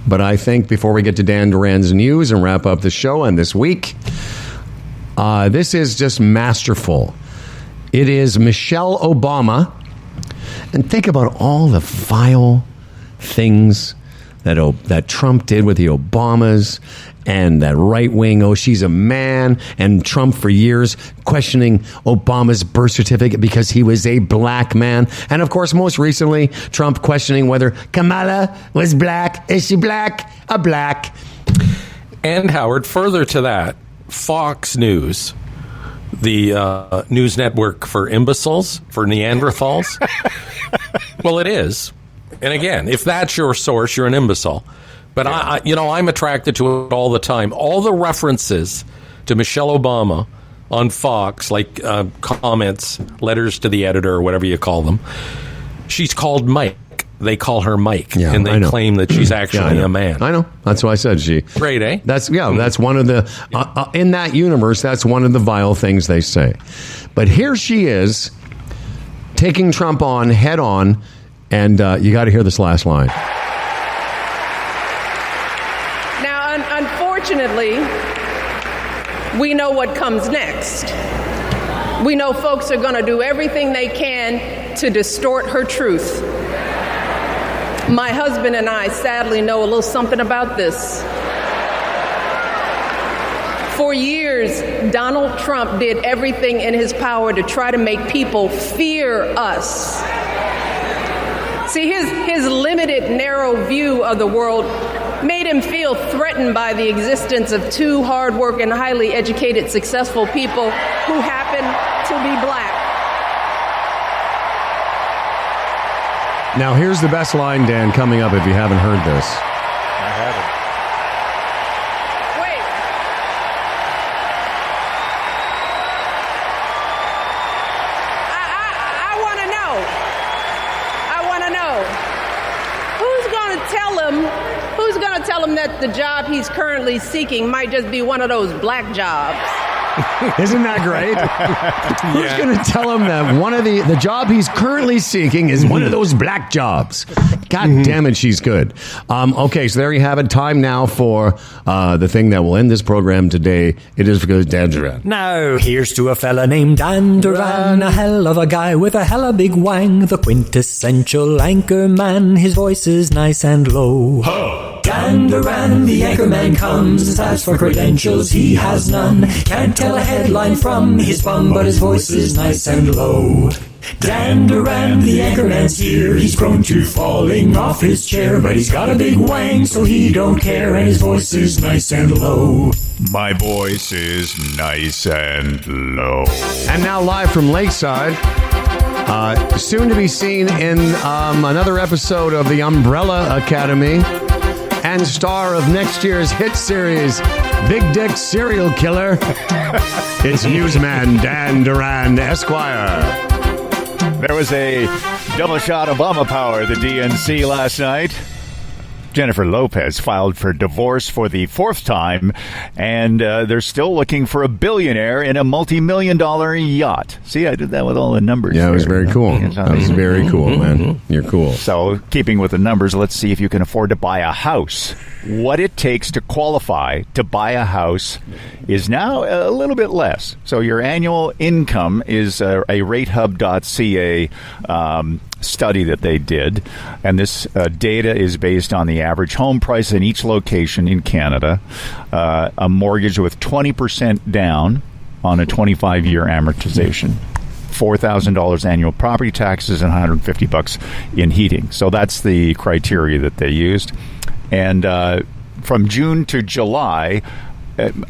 But I think before we get to Dan Duran's news and wrap up the show and this week, this is just masterful. It is Michelle Obama. And think about all the vile things that Trump did with the Obamas and that right-wing, oh, she's a man, and Trump for years questioning Obama's birth certificate because he was a black man. And, of course, most recently, Trump questioning whether Kamala was black. Is she black? A black. And, Howard, further to that, Fox News, the news network for imbeciles, for Neanderthals. Well, it is. And again, if that's your source, you're an imbecile. But I'm attracted to it all the time. All the references to Michelle Obama on Fox, like comments, letters to the editor, or whatever you call them, she's called Mike. They call her Mike, and they claim that she's actually a man. I know. That's why I said she. Great, eh? That's one of the in that universe. That's one of the vile things they say. But here she is, taking Trump on head on, and you got to hear this last line. Now, unfortunately, we know what comes next. We know folks are going to do everything they can to distort her truth. My husband and I sadly know a little something about this. For years, Donald Trump did everything in his power to try to make people fear us. See, his limited, narrow view of the world made him feel threatened by the existence of two hardworking, highly educated, successful people who happen to be black. Now, here's the best line, Dan, coming up if you haven't heard this. I haven't. Wait. I want to know. Who's going to tell him that the job he's currently seeking might just be one of those black jobs? Isn't that great? Who's going to tell him that one of the job he's currently seeking is one of those black jobs? God damn it, she's good. Okay, so there you have it. Time now for the thing that will end this program today. It is because Dan Duran. Now, here's to a fella named Dan Duran, a hell of a guy with a hella big wang, the quintessential anchor man. His voice is nice and low. Dan Duran, the anchorman comes. As for credentials, he has none. Can't tell a headline from his bum, but his voice is nice and low. Dan Duran, the anchorman's here. He's prone to falling off his chair, but he's got a big wang, so he don't care, and his voice is nice and low. My voice is nice and low. And now live from Lakeside, soon to be seen in another episode of the Umbrella Academy, and star of next year's hit series, Big Dick Serial Killer. It's newsman Dan Duran, Esquire. There was a double shot Obama power at the DNC last night. Jennifer Lopez filed for divorce for the 4th time, and they're still looking for a billionaire in a multi-million-dollar yacht. See, I did that with all the numbers. Yeah, it was very cool. That was very cool, man. You're cool. So, keeping with the numbers, let's see if you can afford to buy a house. What it takes to qualify to buy a house is now a little bit less. So, your annual income is a ratehub.ca study that they did, and this data is based on the average home price in each location in Canada, a mortgage with 20% down on a 25-year amortization, $4,000 annual property taxes, and $150 in heating. So that's the criteria that they used. And from June to July,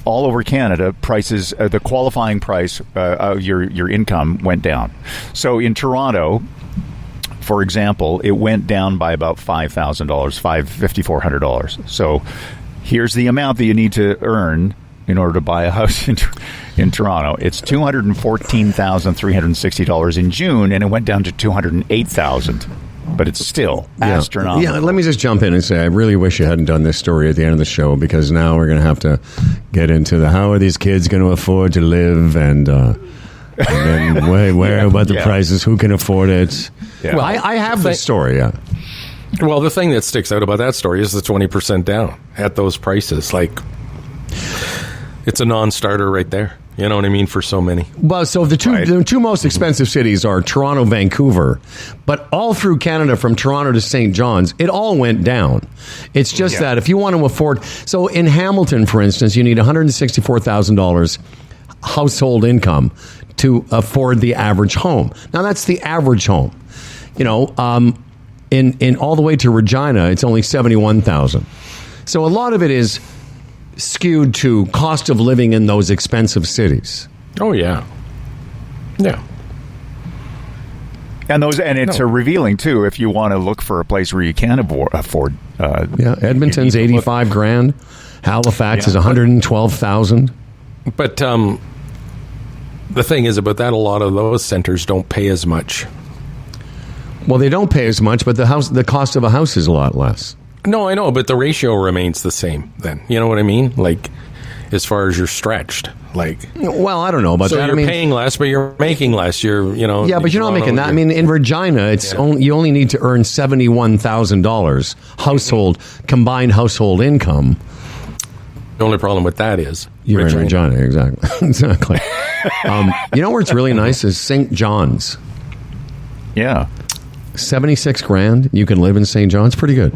all over Canada, prices, the qualifying price of your income went down. So in Toronto, for example, it went down by about $5,000, $5,400. So here's the amount that you need to earn in order to buy a house in Toronto. It's $214,360 in June, and it went down to $208,000. But it's still astronomical. Yeah, let me just jump in and say I really wish you hadn't done this story at the end of the show, because now we're going to have to get into the how are these kids going to afford to live, and then where about the prices, who can afford it. Yeah. Well, I have this story, yeah. Well, the thing that sticks out about that story is the 20% down at those prices. Like, it's a non-starter right there. You know what I mean? For so many. Well, so the two most expensive cities are Toronto, Vancouver, but all through Canada, from Toronto to St. John's, it all went down. It's just that if you want to afford, so in Hamilton, for instance, you need $164,000 household income to afford the average home. Now, that's the average home. You know, in all the way to Regina, it's only $71,000. So a lot of it is skewed to cost of living in those expensive cities. Oh yeah, yeah. And it's revealing too if you want to look for a place where you can afford. Edmonton's $85,000. Halifax is $112,000. But the thing is about that, a lot of those centers don't pay as much. Well, they don't pay as much, but the cost of a house is a lot less. No, I know, but the ratio remains the same then. You know what I mean? Like, as far as you're stretched. Like, well, I don't know about that. So you're paying less, but you're making less. Yeah, but you're not making that. I mean, in Regina, you only need to earn $71,000 combined household income. The only problem with that is you're in Regina, exactly. Exactly. You know where it's really nice is St. John's. Yeah. $76,000. You can live in St. John's. Pretty good.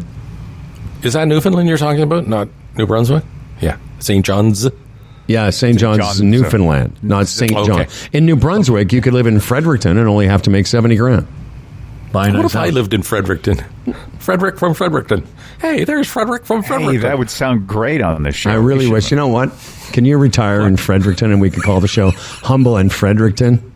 Is that Newfoundland you're talking about? Not New Brunswick? Yeah. St. John's? Yeah, St. John's, Newfoundland, not St. John. In New Brunswick, you could live in Fredericton and only have to make $70,000. What if I lived in Fredericton? Frederick from Fredericton. Hey, there's Frederick from Fredericton. Hey, that would sound great on this show. I really wish. You know what? Can you retire in Fredericton and we could call the show Humble and Fredericton?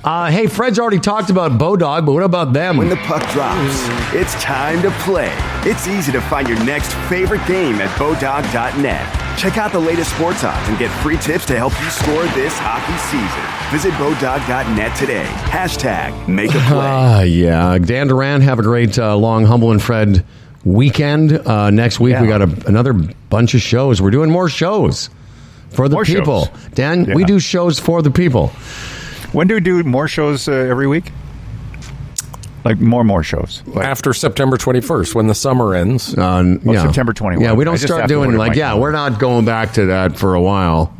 Hey, Fred's already talked about Bodog, but what about them? When the puck drops, it's time to play. It's easy to find your next favorite game at Bodog.net. Check out the latest sports odds and get free tips to help you score this hockey season. Visit Bodog.net today. #make a play. Yeah. Dan Duran, have a great long Humble and Fred weekend. Next week, we got another bunch of shows. We're doing more shows for the people. Shows. Dan, we do shows for the people. When do we do more shows every week? Like more shows. After September 21st, when the summer ends. September 21st. Yeah, we don't start doing we're not going back to that for a while.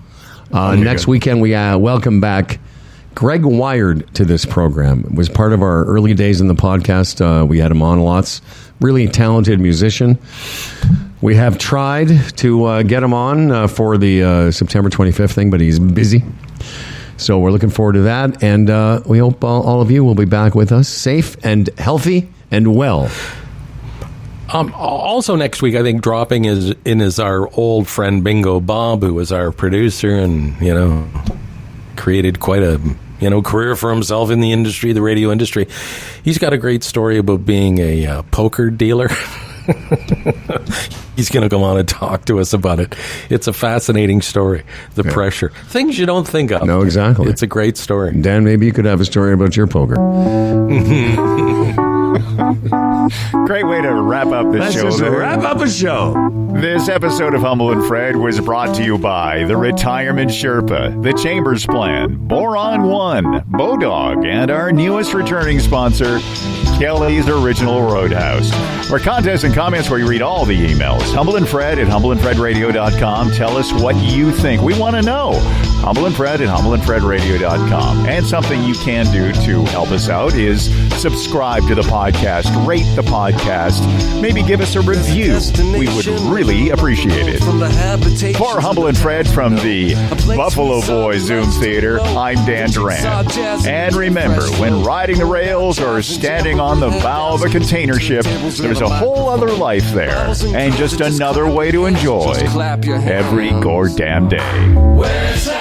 Next weekend, we welcome back Greg Wired to this program. It was part of our early days in the podcast. We had him on lots. Really talented musician. We have tried to get him on for the September 25th thing, but he's busy. So we're looking forward to that, and we hope all of you will be back with us, safe and healthy and well. Also next week, I think dropping is our old friend Bingo Bob, who was our producer and, created quite a, career for himself in the industry, the radio industry. He's got a great story about being a poker dealer. He's going to come on and talk to us about it. It's a fascinating story. The pressure. Things you don't think of. No, exactly. It's a great story. Dan, maybe you could have a story about your poker. Great way to wrap up the Let's show. just there. wrap up a show. This episode of Humble and Fred was brought to you by the Retirement Sherpa, the Chambers Plan, Boron One, Bodog, and our newest returning sponsor, Kelly's Original Roadhouse. For contests and comments where you read all the emails, Humble and Fred at humbleandfredradio.com. Tell us what you think. We want to know. Humble and Fred at humbleandfredradio.com. And something you can do to help us out is subscribe to the podcast, rate the podcast, maybe give us a review. We would really appreciate it. For Humble and Fred from the Buffalo Boys Zoom Theater, I'm Dan Duran. And remember, when riding the rails or standing on the bow of a container ship, there's a whole other life there, and just another way to enjoy every goddamn day.